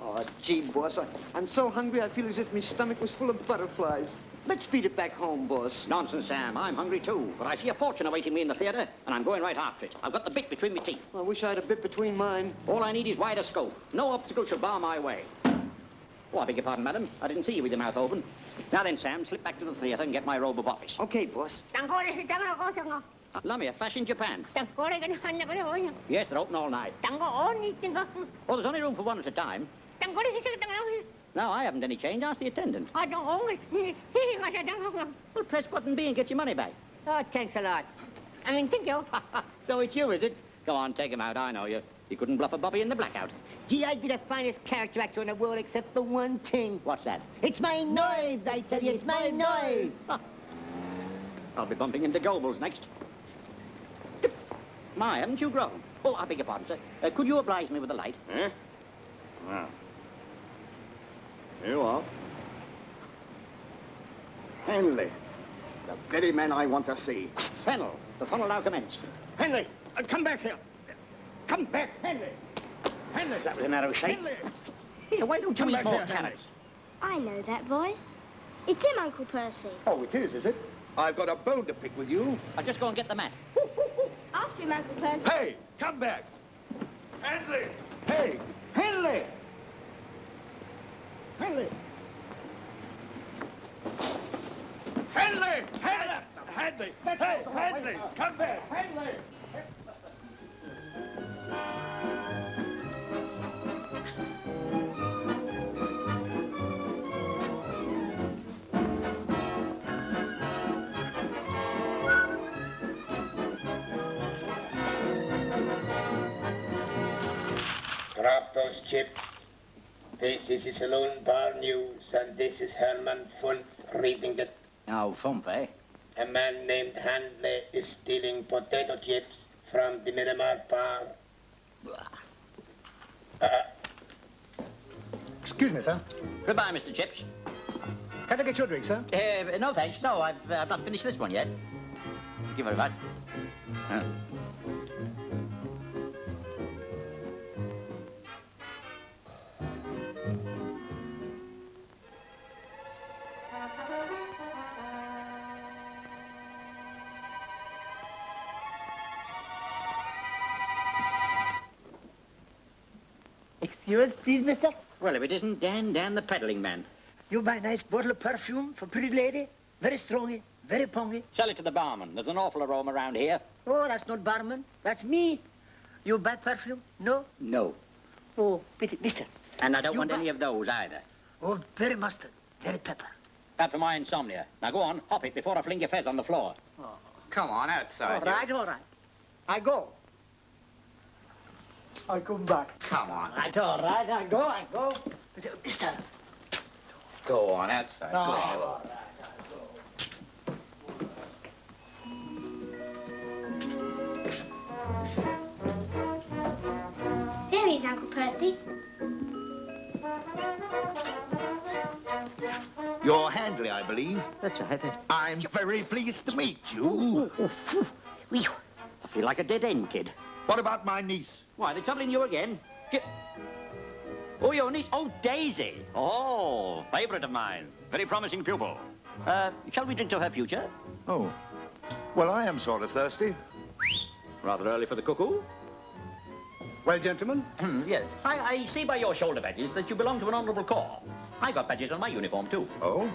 Oh, gee, boss, I'm so hungry I feel as if my stomach was full of butterflies. Let's beat it back home, boss. Nonsense, Sam. I'm hungry, too. But I see a fortune awaiting me in the theater, and I'm going right after it. I've got the bit between my teeth. I wish I had a bit between mine. All I need is wider scope. No obstacle shall bar my way. Oh, I beg your pardon, madam. I didn't see you with your mouth open. Now then, Sam, slip back to the theater and get my robe of office. Okay, boss. Lummy, a flash in Japan. Yes, they're open all night. Oh, there's only room for one at a time. Now, I haven't any change. Ask the attendant. Well, press button B and get your money back. Oh, thanks a lot. Thank you. So it's you, is it? Go on, take him out. I know you. You couldn't bluff a bobby in the blackout. Gee, I'd be the finest character actor in the world except for one thing. What's that? It's my knives, I tell you. It's my knives. I'll be bumping into Goebbels next. My, haven't you grown? Oh, I beg your pardon, sir. Could you oblige me with the light? Eh? Well. Here you are. Henley, the very man I want to see. Fennel, the funnel now commenced. Henley, come back here. Come back, Henley. Henley. That was a narrow shake. Henley. Here, why don't you Come eat back more here, carrots? I know that voice. It's him, Uncle Percy. Oh, it is it? I've got a bone to pick with you. I'll just go and get the mat. After him, Uncle Percy. Hey, come back. Henley. Hey, Henley. Henley. Henley. Henley. Henley. Hey, Henley. Come back. Henley. Drop those chips. This is his saloon bar news, and this is Herman Fulf reading it. Now, Fump, eh? A man named Handley is stealing potato chips from the Miramar bar. Excuse me, sir. Goodbye, Mr. Chips. Can I get your drink, sir? No, thanks. No, I've not finished this one yet. Thank you very much. Excuse, please, mister? Well, if it isn't Dan the peddling man. You buy a nice bottle of perfume for pretty lady? Very strongy, very pongy. Sell it to the barman. There's an awful aroma around here. Oh, that's not barman. That's me. You buy perfume? No? No. Oh, pity, mister. And I don't You want buy- any of those either. Oh, very mustard, very pepper. Bad for my insomnia. Now go on, hop it before I fling your fez on the floor. Come on, outside. All right, all right. I go. I'll come back. Come on. All right. I'll go. Mister. Go on, outside. Go. There he is, Uncle Percy. You're Handley, I believe. That's right. I'm very pleased to meet you. I feel like a dead-end kid. What about my niece? Why, they're troubling you again? Oh, your niece? Oh, Daisy. Oh, favourite of mine. Very promising pupil. Shall we drink to her future? Oh. Well, I am sort of thirsty. Rather early for the cuckoo. Well, gentlemen? Yes. I see by your shoulder badges that you belong to an honourable corps. I got badges on my uniform, too. Oh?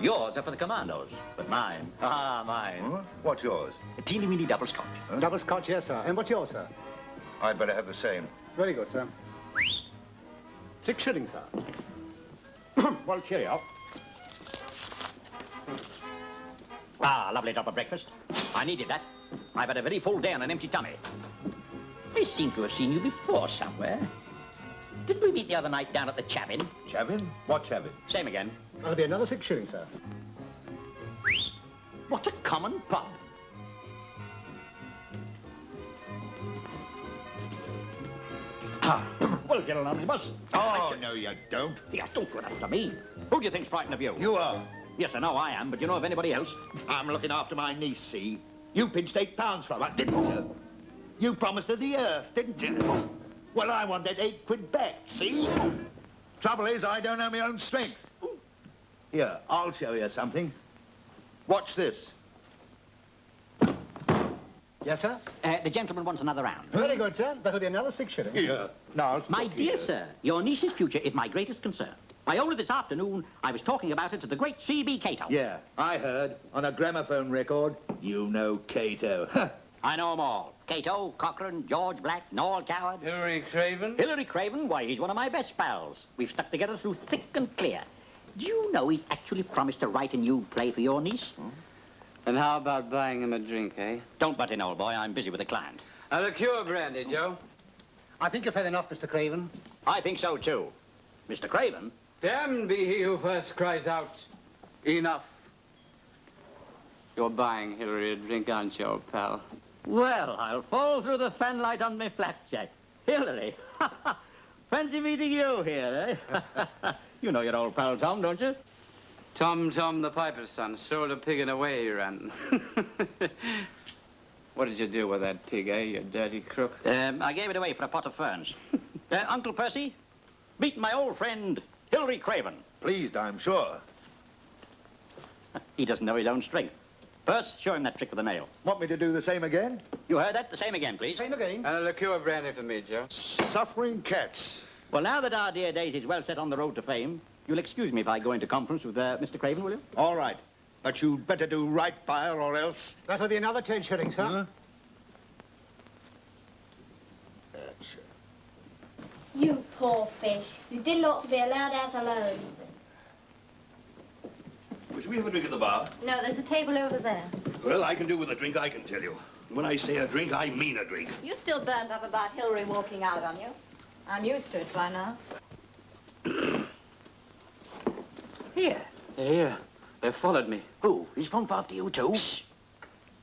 Yours are for the commandos, but mine. Mine. Huh? What's yours? A teeny-weeny double scotch. Huh? Double scotch, yes, sir. And what's yours, sir? I'd better have the same. Very good, sir. 6 shillings, sir. Well, cheery up. Lovely drop of breakfast. I needed that. I've had a very full day on an empty tummy. I seem to have seen you before somewhere. Didn't we meet the other night down at the Chavin? Chavin? What Chavin? Same again. That'll be another 6 shillings, sir. What a common pub. Well, get an omnibus. Oh, no, you don't. Yeah, don't go after me. Who do you think's frightened of you? You are. Yes, I know I am, but you know of anybody else? I'm looking after my niece, see? You pinched £8 from her, didn't you? You promised her the earth, didn't you? Well, I want that 8 quid back, see? Trouble is, I don't have my own strength. Here, I'll show you something. Watch this. Yes, sir? The gentleman wants another round. Very good, sir. That'll be another 6 shillings. Here. Now, My dear sir, your niece's future is my greatest concern. Why, only this afternoon, I was talking about it to the great C.B. Cato. Yeah, I heard. On a gramophone record, you know Cato. I know 'em all. Cato, Cochrane, George Black, Noel Coward. Hilary Craven? Hilary Craven? Why, he's one of my best pals. We've stuck together through thick and clear. Do you know he's actually promised to write a new play for your niece? And how about buying him a drink, eh? Don't butt in, old boy. I'm busy with a client. A liqueur brandy, Joe. I think you've had enough, Mr. Craven. I think so, too. Mr. Craven? Damned be he who first cries out, enough. You're buying Hilary a drink, aren't you, old pal? Well, I'll fall through the fanlight on my flapjack. Hilary, fancy meeting you here, eh? You know your old pal Tom, don't you? Tom the piper's son stole a pig and away he ran. What did you do with that pig, eh, you dirty crook? I gave it away for a pot of ferns. Uncle Percy, meet my old friend, Hilary Craven. Pleased, I'm sure. He doesn't know his own strength. Percy, show him that trick with the nail. Want me to do the same again? You heard that? The same again, please. Same again. And a liqueur brandy for me, Joe. Suffering cats. Well, now that our dear Daisy's well set on the road to fame, you'll excuse me if I go into conference with Mr. Craven, will you? All right. But you'd better do right by her or else... That'll be another 10 shillings, sir. Huh? You poor fish. You didn't ought to be allowed out alone. Should we have a drink at the bar? No, there's a table over there. Well, I can do with a drink, I can tell you. When I say a drink, I mean a drink. You're still burnt up about Hilary walking out on you. I'm used to it by now. Here. Here. They followed me. Who? He's pumped after you, too? Shh.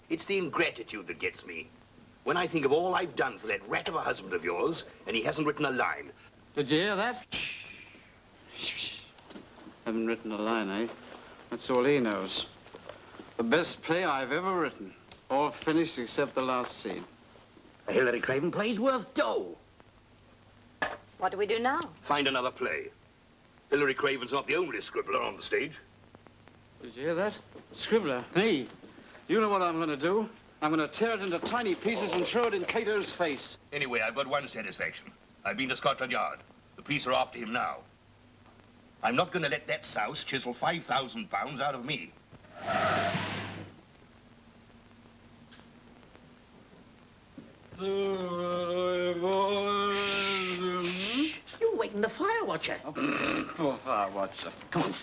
It's the ingratitude that gets me. When I think of all I've done for that rat of a husband of yours, and he hasn't written a line. Did you hear that? Shh. Haven't written a line, eh? That's all he knows. The best play I've ever written. All finished except the last scene. A Hilary Craven play's worth dough. What do we do now? Find another play. Hilary Craven's not the only scribbler on the stage. Did you hear that? Scribbler. Me. You know what I'm going to do? I'm going to tear it into tiny pieces and throw it in Cato's face. Anyway, I've got one satisfaction. I've been to Scotland Yard. The police are after him now. I'm not going to let that souse chisel £5,000 out of me. You waking the fire watcher. Poor fire watcher. Come on.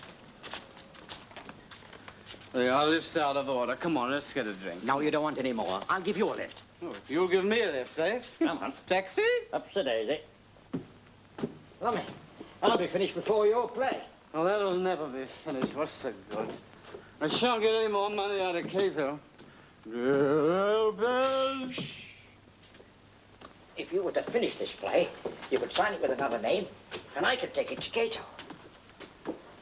The lift's out of order. Come on, let's get a drink. No, you don't want any more. I'll give you a lift. Oh, if you'll give me a lift, eh? Come on. Taxi? Up to daisy. Lummy, I'll be finished before your play. Oh, that'll never be finished. What's the good? I shan't get any more money out of Cato. If you were to finish this play, you could sign it with another name, and I could take it to Cato.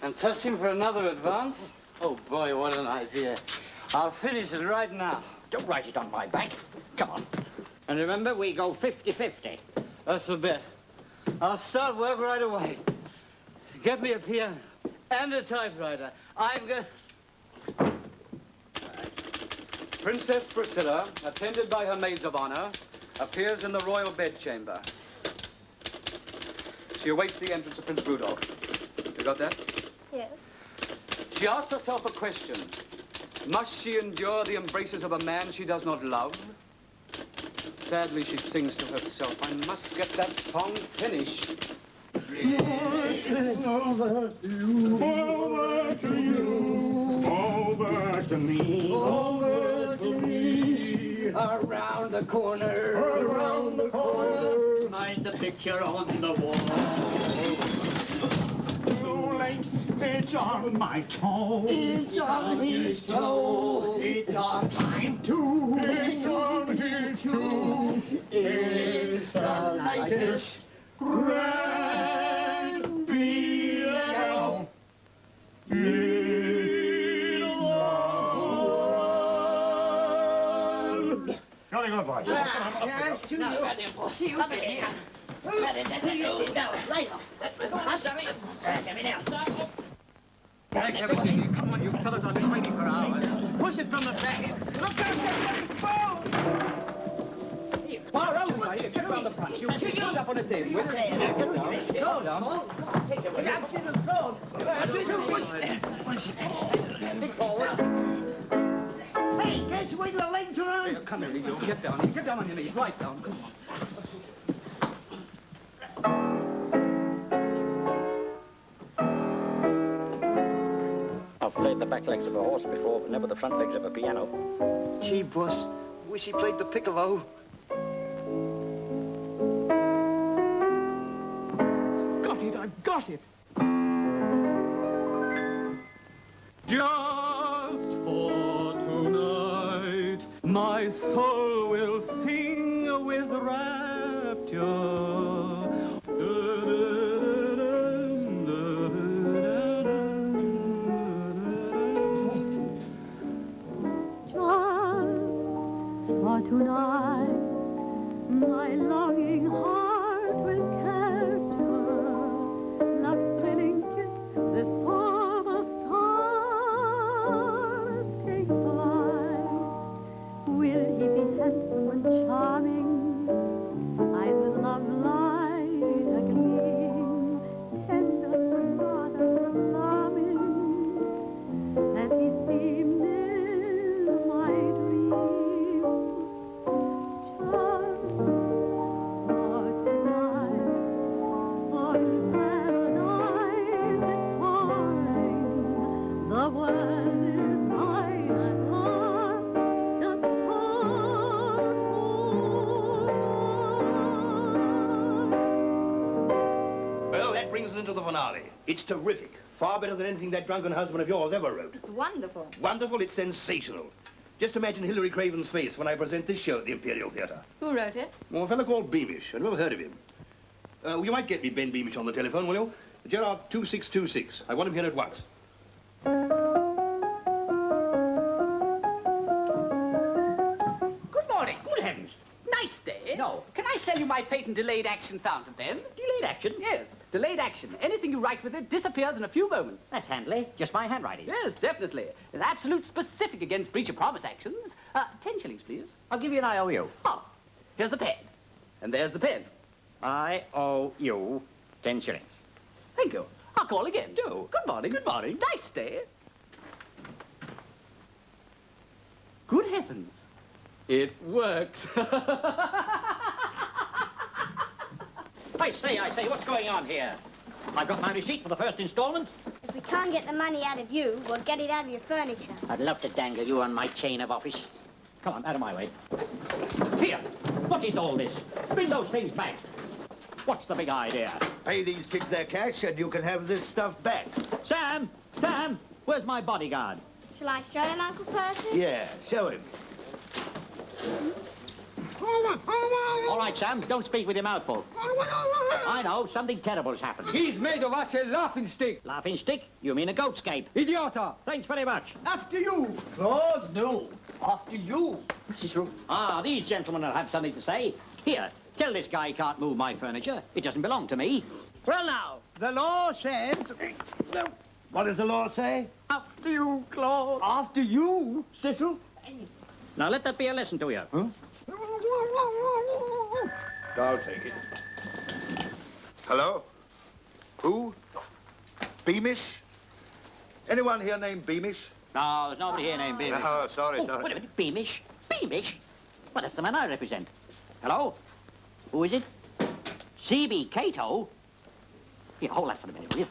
And touch him for another advance? Oh, boy, what an idea. I'll finish it right now. Don't write it on my back. Come on. And remember, we go 50-50. That's the bet. I'll start work right away. Get me a piano and a typewriter. I'm going... Princess Priscilla, attended by her maids of honor, appears in the royal bedchamber. She awaits the entrance of Prince Rudolph. You got that? Yes. She asks herself a question. Must she endure the embraces of a man she does not love? Sadly, she sings to herself, I must get that song finished. Over to you, over to you, over to me, over to me, around the corner, around the corner, Find the picture on the wall. Too late, it's on my toe. It's on his toe. It's on mine too. It's on his too. It's the latest grand piano in the world. Jolly good, boys. See you here. Come on, you fellas, I've been waiting for hours. Push it from the back. Look out, far over here. Get around the front. You kick it up on the table. Go down. Hey, can't you wiggle the legs around? Here, come here, you. Get down. Get down on your knees. Right down. Come on. I've played the back legs of a horse before, but never the front legs of a piano. Gee, boss, wish he played the piccolo. Got it. I've got it. Just for tonight, my soul will sing with rapture. For tonight, my longing heart will capture love's thrilling kiss before the stars take flight. Will he be handsome and charming, eyes with love light agleam, tender but rather alarming, as he seemed in my dream? Well, that brings us into the finale. It's terrific. Far better than anything that drunken husband of yours ever wrote. It's wonderful. Wonderful, it's sensational. Just imagine Hilary Craven's face when I present this show at the Imperial Theatre. Who wrote it? Well, a fellow called Beamish. I've never heard of him. You might get me Ben Beamish on the telephone, will you? Gerard 2626. I want him here at once. Good morning. Good heavens. Nice day. No. Can I sell you my patent delayed action fountain pen? Delayed action? Yes. Delayed action. Anything you write with it disappears in a few moments. That's handy. Just my handwriting. Yes, definitely. An absolute specific against breach of promise actions. 10 shillings, please. I'll give you an IOU. Oh, here's the pen. And there's the pen. IOU 10 shillings. Thank you. I'll call again. Do. Good morning. Good morning. Nice day. Good heavens. It works. I say, what's going on here? I've got my receipt for the first installment. If we can't get the money out of you, we'll get it out of your furniture. I'd love to dangle you on my chain of office. Come on, out of my way. Here, what is all this? Bring those things back. What's the big idea? Pay these kids their cash and you can have this stuff back. Sam! Sam! Where's my bodyguard? Shall I show him, Uncle Percy? Yeah, show him. All right, Sam, don't speak with your mouth full. I know, something terrible's happened. He's made of us a laughing stick. Laughing stick? You mean a goatscape? Idiota! Thanks very much. After you. Claude, no. After you. Cicero. Ah, these gentlemen will have something to say. Here, tell this guy he can't move my furniture. It doesn't belong to me. Well, now, the law says... What does the law say? After you, Claude. After you, Cecil. Now, let that be a lesson to you. Huh? I'll take it. Hello? Who? Beamish? Anyone here named Beamish? No, there's nobody here named Beamish. Oh, sorry. Wait a minute, Beamish? Beamish? Well, that's the man I represent. Hello? Who is it? C.B. Cato? Here, hold that for a minute, will you?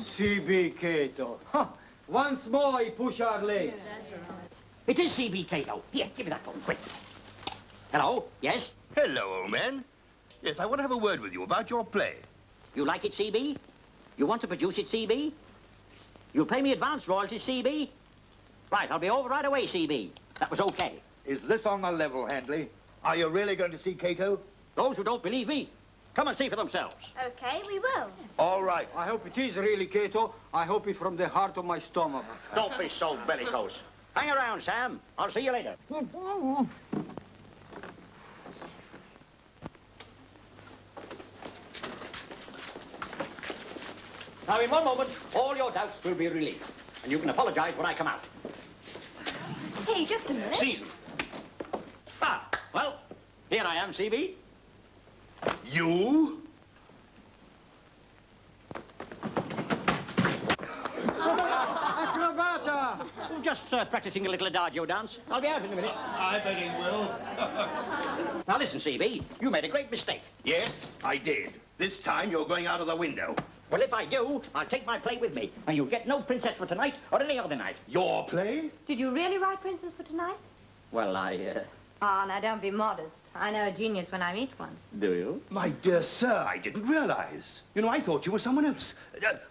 C.B. Cato. Huh. Once more he push our legs. It is C.B. Cato. Here, give me that phone, quick. Hello? Yes? Hello, old man. Yes, I want to have a word with you about your play. You like it, C.B.? You want to produce it, C.B.? You'll pay me advance royalties, C.B.? Right, I'll be over right away, C.B. That was okay. Is this on the level, Handley? Are you really going to see Cato? Those who don't believe me, come and see for themselves. Okay, we will. All right. I hope it is really Cato. I hope it from the heart of my stomach. Don't be so bellicose. Hang around, Sam. I'll see you later. Now, in one moment, all your doubts will be relieved. And you can apologize when I come out. Hey, just a minute. Season. Ah, well, here I am, C.B. You? Acrobata! Just practicing a little adagio dance. I'll be out in a minute. I bet he will. Now, listen, C.B., you made a great mistake. Yes, I did. This time you're going out of the window. Well, if I do, I'll take my play with me, and you'll get no princess for tonight or any other night. Your play? Did you really write Princess for tonight? Well, Oh, now don't be modest. I know a genius when I meet one. Do you? My dear sir, I didn't realize. You know, I thought you were someone else.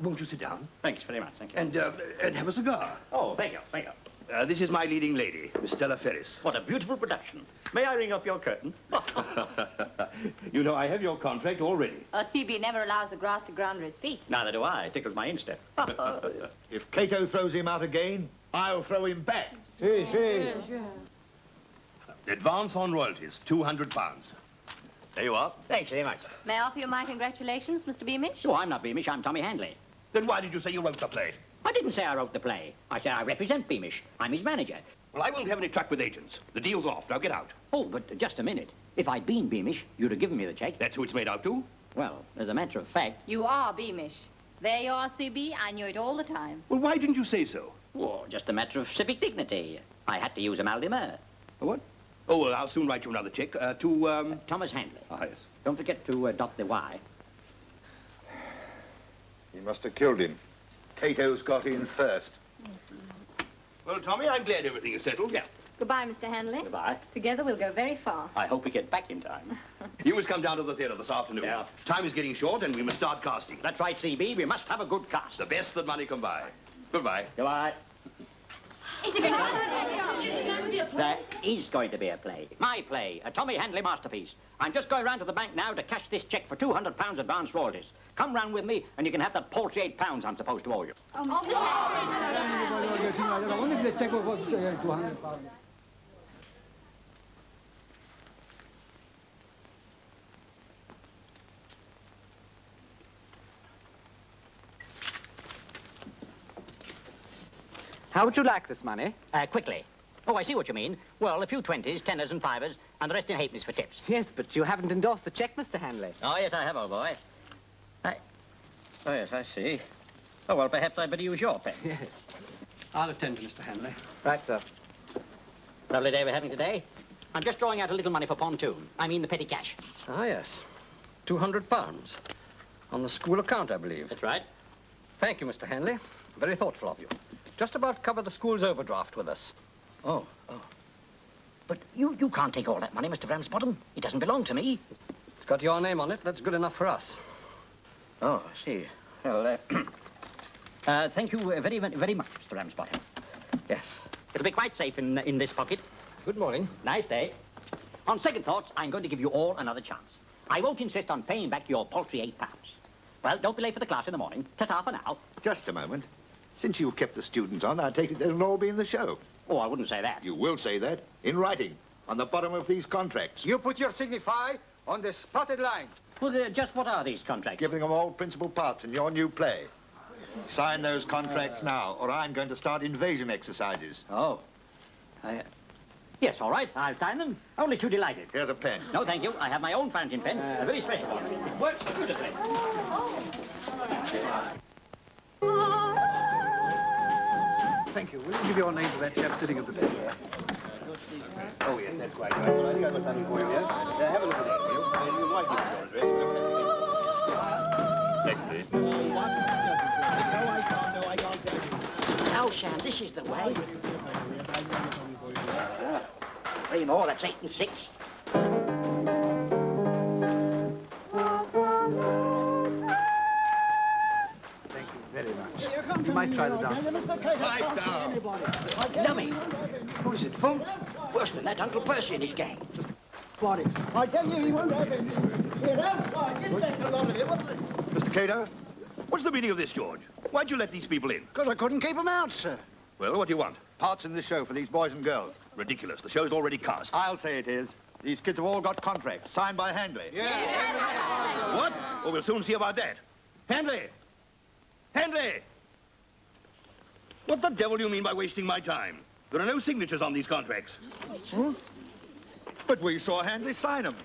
Won't you sit down? Thanks very much, thank you. And have a cigar. Oh, thank you, thank you. This is my leading lady, Miss Stella Ferris. What a beautiful production. May I ring up your curtain? You know, I have your contract already. CB never allows the grass to grow under his feet. Neither do I. It tickles my instep. If Cato throws him out again, I'll throw him back. Advance on royalties, £200. There you are. Thanks very much. May I offer you my congratulations, Mr. Beamish? Oh, I'm not Beamish, I'm Tommy Handley. Then why did you say you wrote the play? I didn't say I wrote the play. I said I represent Beamish. I'm his manager. Well, I won't have any truck with agents. The deal's off. Now get out. Oh, but just a minute. If I'd been Beamish, you'd have given me the check. That's who it's made out to? Well, as a matter of fact... You are Beamish. There you are, CB. I knew it all the time. Well, why didn't you say so? Oh, just a matter of civic dignity. I had to use a mal de mer. What? Oh, well, I'll soon write you another check to, Thomas Handley. Ah, yes. Don't forget to dot the Y. He must have killed him. Cato's got in first. Well, Tommy, I'm glad everything is settled. Yeah. Goodbye, Mr. Handley. Goodbye. Together we'll go very far. I hope we get back in time. You must come down to the theatre this afternoon. Yeah. Time is getting short and we must start casting. That's right, CB. We must have a good cast. The best that money can buy. Goodbye. Goodbye. There is going to be a play. My play, a Tommy Handley masterpiece. I'm just going round to the bank now to cash this cheque for £200 advance royalties. Come round with me and you can have that paltry £8 I'm supposed to owe you. How would you like this money? Quickly. Oh, I see what you mean. Well, a few 20s, 10s and 5s, and the rest in halfpennies for tips. Yes, but you haven't endorsed the cheque, Mr. Handley. Oh, yes, I have, old boy. Oh, yes, I see. Oh, well, perhaps I'd better use your pen. Yes. I'll attend to Mr. Handley. Right, sir. Lovely day we're having today. I'm just drawing out a little money for pontoon. I mean the petty cash. Ah, yes. £200. On the school account, I believe. That's right. Thank you, Mr. Handley. Very thoughtful of you. Just about cover the school's overdraft with us. Oh. But you can't take all that money, Mr. Ramsbottom. It doesn't belong to me. It's got your name on it. That's good enough for us. Oh, I see. Well, thank you very, very much, Mr. Ramsbottom. Yes. It'll be quite safe in this pocket. Good morning. Nice day. On second thoughts, I'm going to give you all another chance. I won't insist on paying back your paltry £8. Well, don't be late for the class in the morning. Ta-ta for now. Just a moment. Since you've kept the students on, I take it they'll all be in the show. Oh, I wouldn't say that. You will say that, in writing, on the bottom of these contracts. You put your signify on the spotted line. Well, just what are these contracts? Giving them all principal parts in your new play. Sign those contracts now, or I'm going to start invasion exercises. Oh. Yes, all right. I'll sign them. Only too delighted. Here's a pen. No, thank you. I have my own fountain pen. A very special one. It works beautifully. Thank you. Will you give your name to that chap sitting at the desk there? Oh, yes, that's quite right. Well, I think I've got something for you here. Have a look at that, will you? You might be sorry. Next, please. Now, Sam, this is the way. 3 more, that's 8 and 6. Thank you very much. You might try the dance. Pipe down. Lummy. Who's it, Funk? Worse than that, Uncle Percy and his gang. Got it. I tell you, he won't have it. Here, outside, get that a lot of it. Mr. Cato, what's the meaning of this, George? Why'd you let these people in? Because I couldn't keep them out, sir. Well, what do you want? Parts in the show for these boys and girls. Ridiculous. The show's already cast. I'll say it is. These kids have all got contracts, signed by Handley. What? Well, we'll soon see about that. Handley! Handley! What the devil do you mean by wasting my time? There are no signatures on these contracts. But we saw Handley sign them.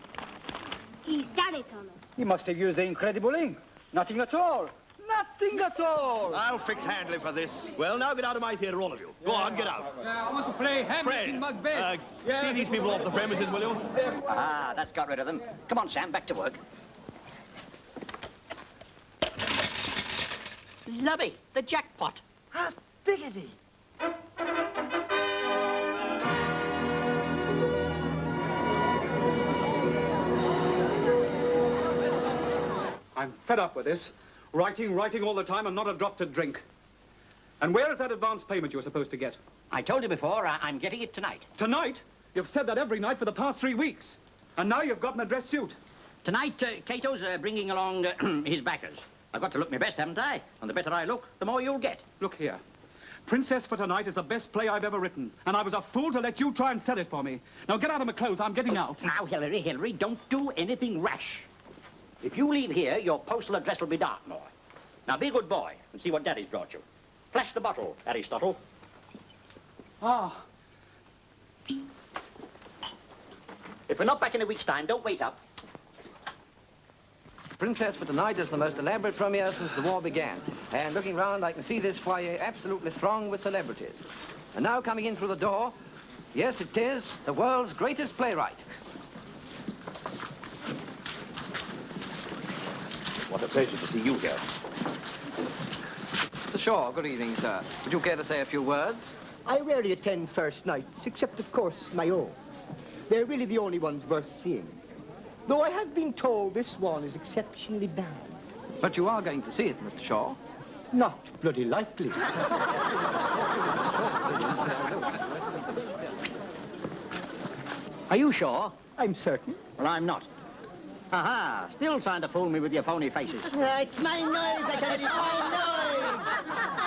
He's done it on us. He must have used the incredible ink. Nothing at all. Nothing at all. I'll fix Handley for this. Well, now get out of my theatre, all of you. Go on, get out. I want to play Hamlet Fred, in Macbeth. see these people off the premises, will you? Ah, that's got rid of them. Come on, Sam, back to work. Lovely, the jackpot. How diggity. I'm fed up with this. Writing all the time and not a drop to drink. And where is that advance payment you were supposed to get? I told you before, I'm getting it tonight. Tonight? You've said that every night for the past 3 weeks. And now you've got an address suit. Tonight, Cato's bringing along his backers. I've got to look my best, haven't I? And the better I look, the more you'll get. Look here. Princess for Tonight is the best play I've ever written. And I was a fool to let you try and sell it for me. Now get out of my clothes. I'm getting out. Now, Hilary, don't do anything rash. If you leave here, your postal address will be Dartmoor. Now, be a good boy and see what Daddy's brought you. Flash the bottle, Aristotle. Ah. If we're not back in a week's time, don't wait up. Princess for Tonight is the most elaborate premiere since the war began. And looking round, I can see this foyer absolutely thronged with celebrities. And now coming in through the door, yes, it is the world's greatest playwright. What a pleasure to see you here. Mr. Shaw, good evening, sir. Would you care to say a few words? I rarely attend first nights, except, of course, my own. They're really the only ones worth seeing. Though I have been told this one is exceptionally bad. But you are going to see it, Mr. Shaw. Not bloody likely. Are you sure? I'm certain. Well, I'm not. Aha, still trying to fool me with your phony faces. It's my noise, I tell you, it's my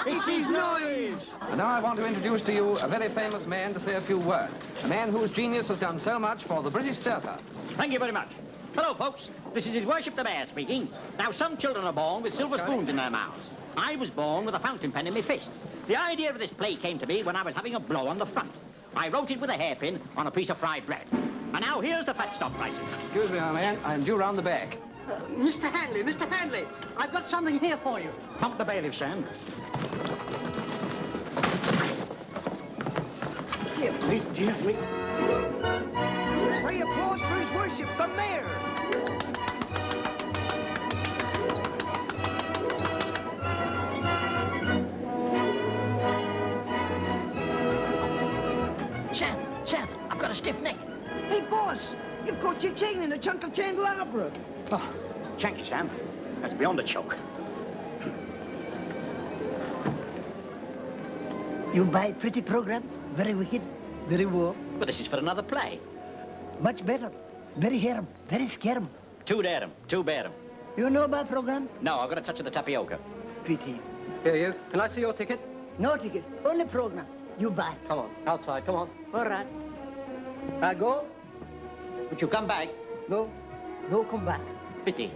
noise! It's his noise! And now I want to introduce to you a very famous man to say a few words. A man whose genius has done so much for the British theatre. Thank you very much. Hello, folks. This is His Worship the Mayor speaking. Now, some children are born with silver spoons in their mouths. I was born with a fountain pen in my fist. The idea of this play came to me when I was having a blow on the front. I wrote it with a hairpin on a piece of fried bread. And now here's the fat stock prices. Excuse me, my man. I'm due round the back. Mr. Handley, I've got something here for you. Pump the bailiff, Sam. Dear me, dear me. Pray applause for His Worship, the Mayor. Boss, you've caught your chain in a chunk of candelabra. Oh, thank you, Sam. That's beyond a choke. You buy pretty program? Very wicked, very warm. But this is for another play. Much better. Very harem, very scarum. Two darum, two bearum. You know about program? No, I've got a touch of the tapioca. Pity. Here, you. Can I see your ticket? No ticket, only program. You buy. Come on, outside, come on. All right. I go? But you come back? No, no come back. Pity.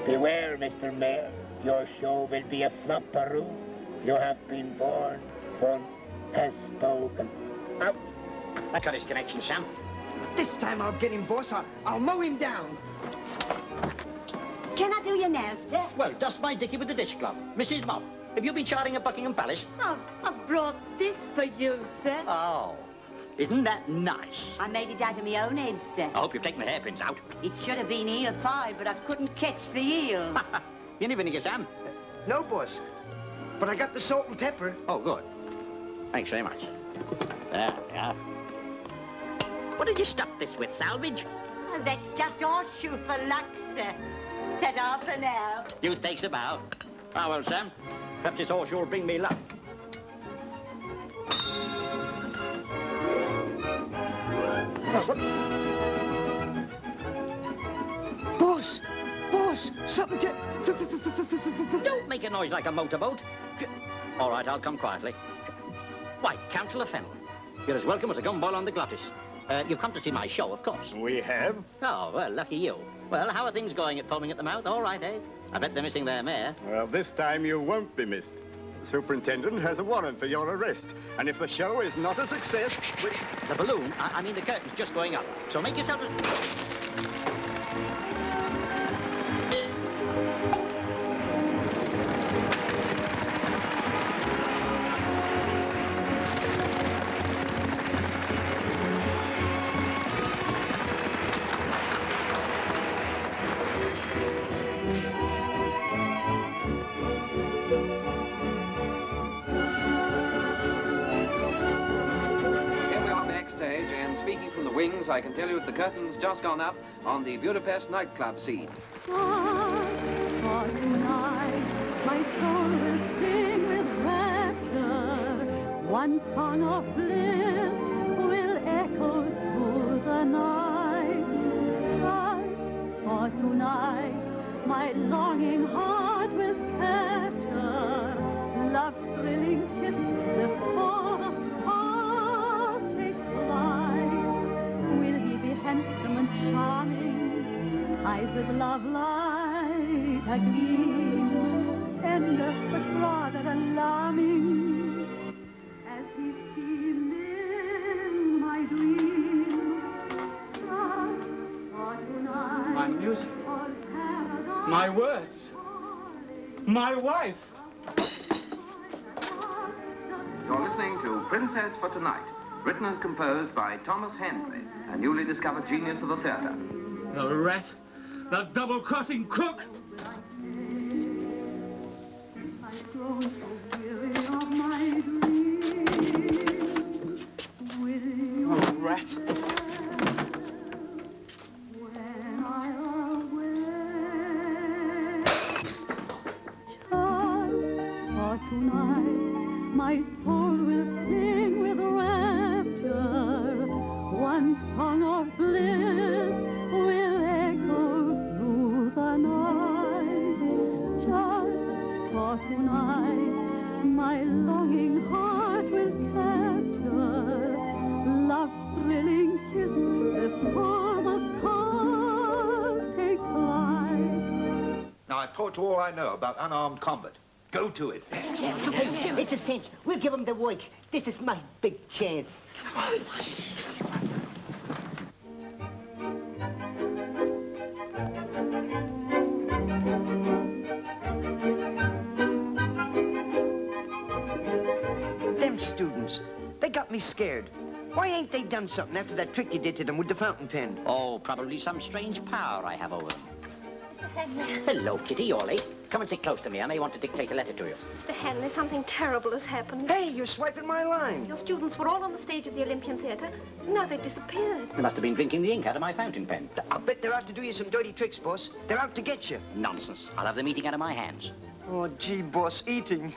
Beware, Mr. Mayor. Your show will be a flopperoo. You have been born, one has spoken. Oh, that got his connection, Sam. This time I'll get him, boss. I'll mow him down. Can I do your nails, sir? Well, dust my dicky with the dish cloth. Mrs. Mopp, have you been charting at Buckingham Palace? I've brought this for you, sir. Oh, isn't that nice? I made it out of my own head, sir. I hope you've taken the hairpins out. It should have been eel pie, but I couldn't catch the eel. You any vinegar, Sam? No, boss. But I got the salt and pepper. Oh, good. Thanks very much. There we are. What did you stuff this with, salvage? Oh, that's just horseshoe for luck, sir. Ta-da for now. You takes a bow. Ah, well, Sam, perhaps this horseshoe will bring me luck. Boss! Boss! Something to... Don't make a noise like a motorboat. All right, I'll come quietly. Why, Councillor Fennel, you're as welcome as a gumboil on the glottis. You've come to see my show, of course. We have. Oh, well, lucky you. Well, how are things going at Foaming at the Mouth? All right, eh? I bet they're missing their mayor. Well, this time you won't be missed. The superintendent has a warrant for your arrest. And if the show is not a success... The balloon, I mean the curtain's just going up. So make yourself as... Wings, I can tell you that the curtain's just gone up on the Budapest nightclub scene. For tonight, my soul will sing with rapture. One song of bliss will echo through the night. Just for tonight, my longing heart will capture love's thrilling kiss before the stars take flight. Will he be handsome and charming, eyes with love light a gleam, tender but rather alarming, as he seemed in my dream. My music, my words, my wife. You're listening to Princess for Tonight, written and composed by Thomas Henley, a newly discovered genius of the theatre. The rat, the double-crossing crook. I've grown so weary of my dreams. Will you Oh, rat. when I awake? Just for tonight, my soul will sing with rapture. One song of bliss will echo through the night. Just for tonight, my longing heart will capture love's thrilling kiss before the stars take flight. Now, I've taught you all I know about unarmed combat. Go to it. Yes, it's a cinch. We'll give them the works. This is my big chance. Them students, they got me scared. Why ain't they done something after that trick you did to them with the fountain pen? Oh, probably some strange power I have over them. Henley. Hello, Kitty. You're late. Come and sit close to me. I may want to dictate a letter to you. Mr. Henley, something terrible has happened. Hey, you're swiping my line. Your students were all on the stage of the Olympian Theatre. Now they've disappeared. They must have been drinking the ink out of my fountain pen. I'll bet they're out to do you some dirty tricks, boss. They're out to get you. Nonsense. I'll have the meeting out of my hands. Oh, gee, boss, eating.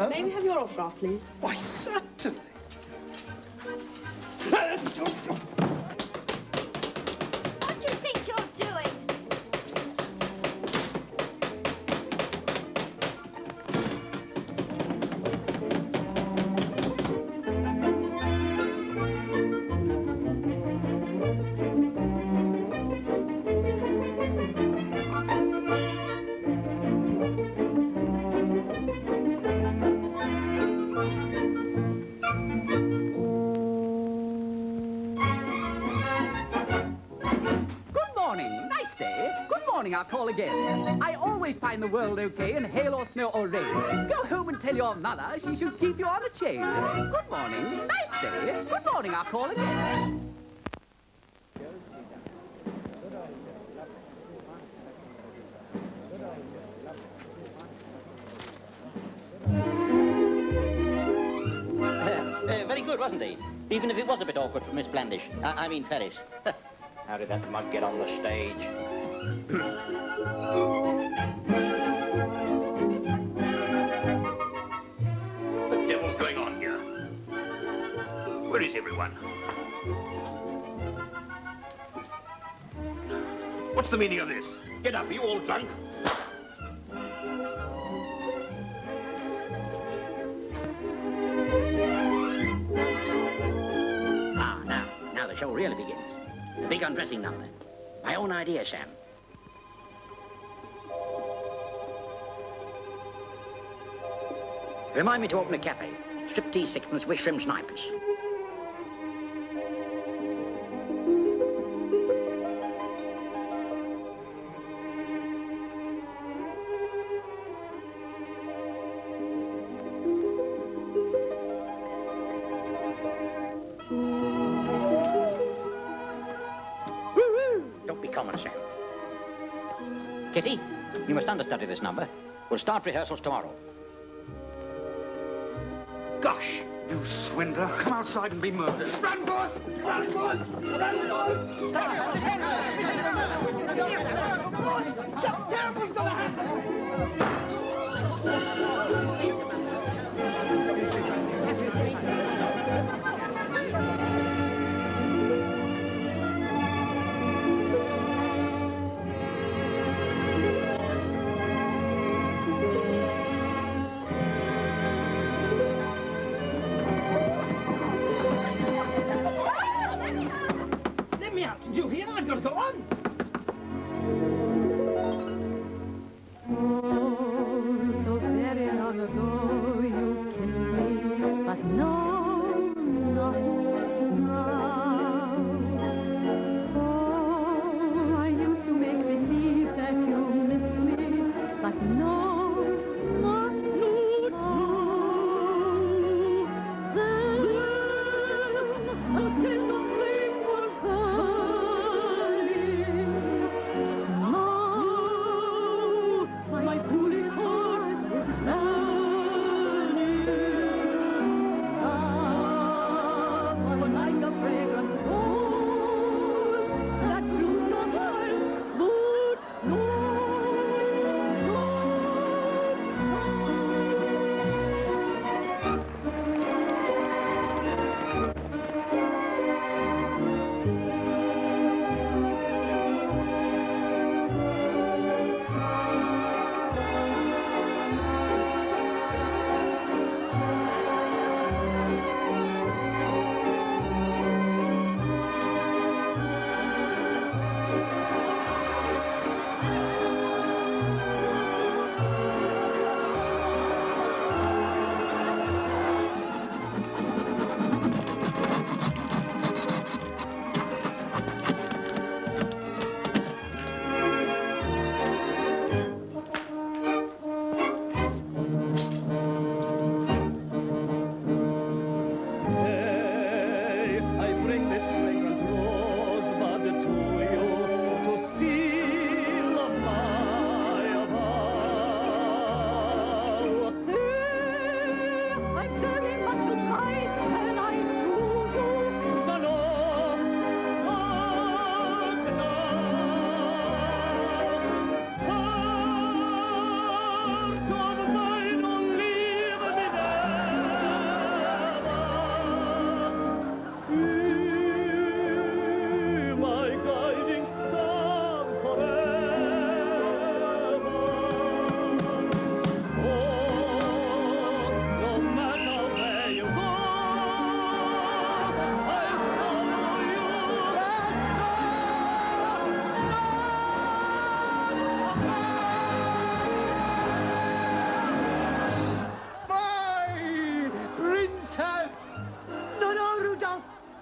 May we have your autograph, please? Why, certainly. What do you think you're doing? I'll call again. I always find the world okay in hail or snow or rain. Go home and tell your mother she should keep you on a chain. Good morning, nice day. Good morning, I'll call again. Very good, wasn't he? Even if it was a bit awkward for Miss Blandish. I mean Ferris. How did that mug get on the stage? What the devil's going on here? Where is everyone? What's the meaning of this? Get up, are you all drunk? Now the show really begins. The big undressing number. My own idea, Sam. Remind me to open a cafe. Striptease sixpence with shrimp snipers. Don't be common, Sam. Kitty, you must understudy this number. We'll start rehearsals tomorrow. Gosh, you swindler. Come outside and be murdered. Run, boss! Run, boss! Run, boss! Boss, something terrible's going to happen! Let me out. You hear? I've got to go on. Oh, so very long ago you kissed me, but no, not now. So I used to make believe that you missed me, but no, not now. Then a tender flame was burning. My foolish heart is burning.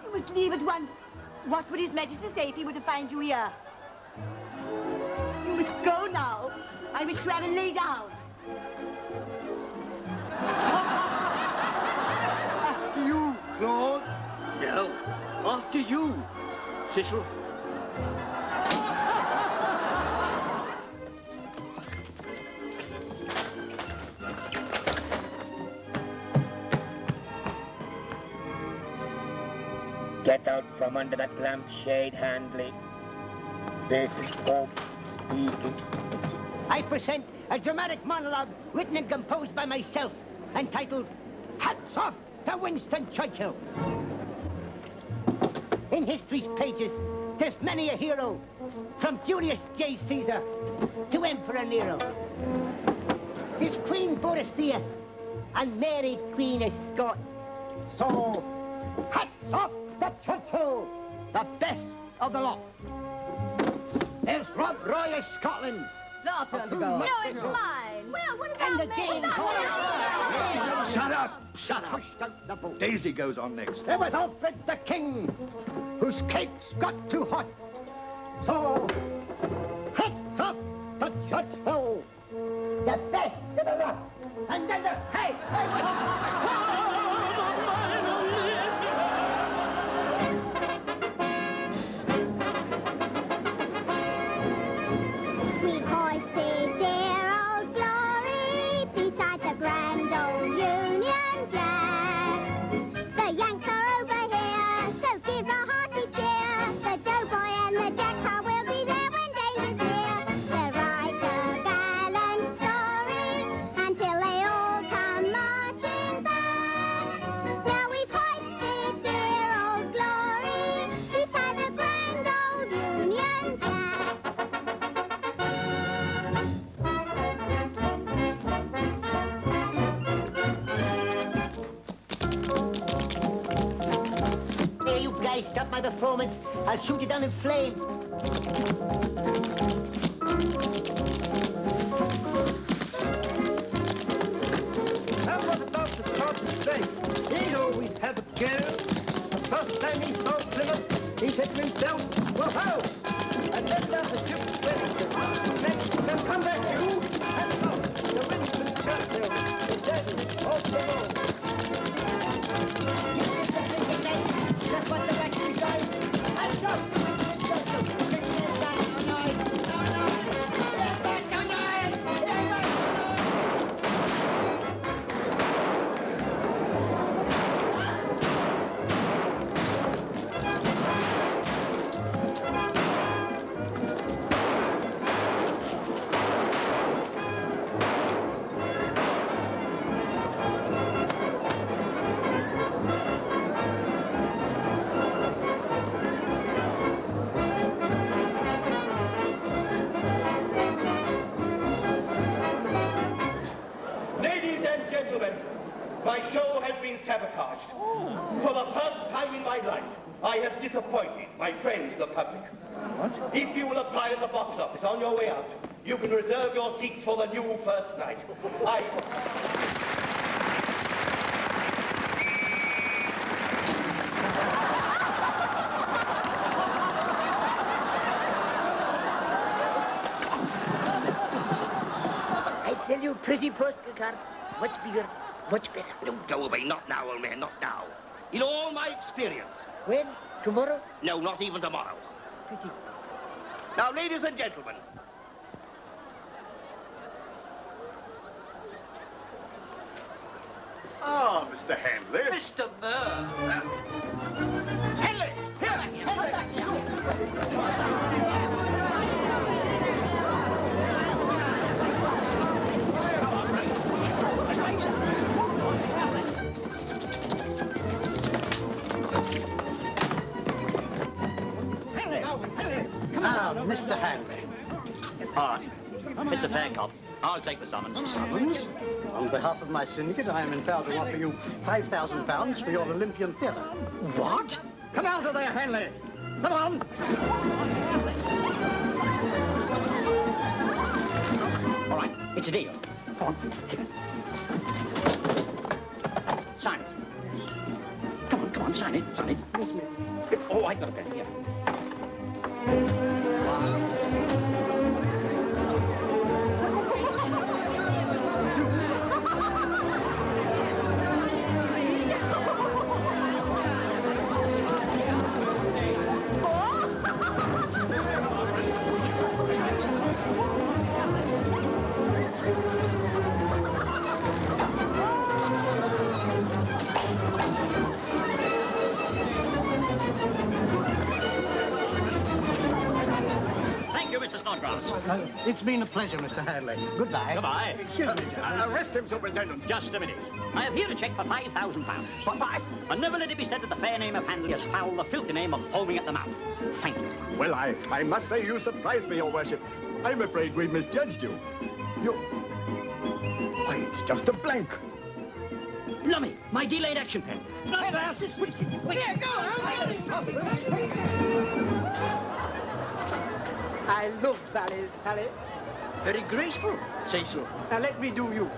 You must leave at once. What would His Majesty say if he were to find you here? You must go now. I wish you have and lay down. After you, Claude. No, after you, Cecil. Get out from under that lampshade, Handley. This is Pope speaking. I present a dramatic monologue written and composed by myself, entitled Hats Off to Winston Churchill. In history's pages, there's many a hero, from Julius J. Caesar to Emperor Nero. There's Queen Boadicea and Mary Queen of Scots. So, hats off to Churchill, the best of the lot. There's Rob Roy of Scotland. No, it's mine. Well, what about And the me? Dane Shut up! Shut up! Daisy goes on next. There was Alfred the King, whose cakes got too hot. So, hats off to Churchill, the best of the lot. And then the hey! We hoisted dear old glory beside the grand old Union Jack. The Yanks are over here, so give a hearty cheer. The doughboy and the Jacktar will be there when danger's near. They'll write a gallant story until they all come marching back. Now we've hoisted dear old glory beside the grand old Union Jack. Hey, you guys, stop my performance. I'll shoot you down in flames. How about the Scots say? He'd always have a girl. The first time he saw Plymouth, he said to himself, well, how? And then down the ship's ready. Next, then come back, you. And now, the Winston Churchill, the devil off the road. That's what the Russians say. Hands up! Ladies and gentlemen, my show has been sabotaged. For the first time in my life, I have disappointed my friends, the public. What? If you will apply at the box office on your way out, you can reserve your seats for the new first night. I sell you pretty postal card. Much bigger, much better. No, go away. Not now, old man, not now. In all my experience. When? Tomorrow? No, not even tomorrow. Pretty. Now, ladies and gentlemen. Ah, Mr. Handley. Mr. Burr. Handley! Here! Now, Mr. Hanley. All right. It's a fair cop. I'll take the summons. Summons? On behalf of my syndicate, I am empowered to offer you £5,000 for your Olympian theatre. What? Come out of there, Hanley! Come on! All right. It's a deal. Come on. Sign it. Come on, come on. on, sign it, sign it. Yes, ma'am. Oh, I've got a pen here. Thank you, Mr. Snodgrass. It's been a pleasure, Mr. Hadley. Goodbye. Goodbye. Excuse me, John. Arrest him, Superintendent. Just a minute. I have here a cheque for £5,000. And never let it be said that the fair name of Handley has fouled the filthy name of foaming at the mouth. Thank you. Well, I must say you surprised me, Your Worship. I'm afraid we've misjudged you. Why, it's just a blank. Lummy, my delayed action pen. Snodgrass! Here, go! I love ballet, Harry. Very graceful. Say so. Now let me do you.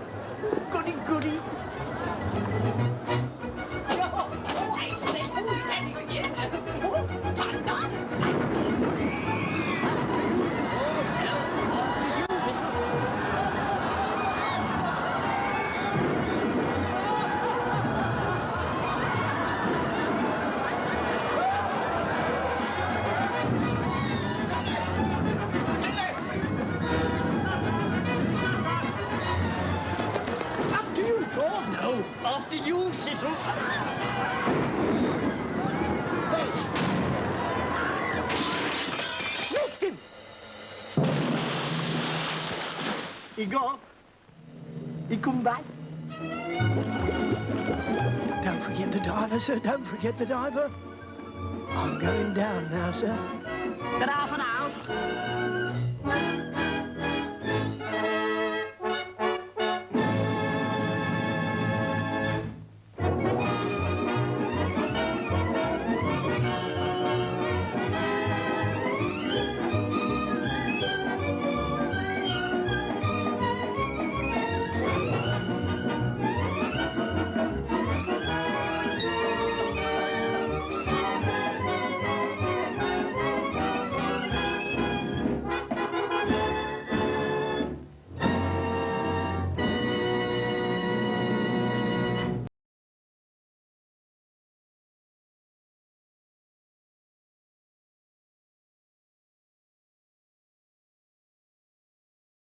Goody, goody. After you, Cecil. Lift him. He go. He come back. Don't forget the diver, sir. Don't forget the diver. I'm going down now, sir. Get half an hour.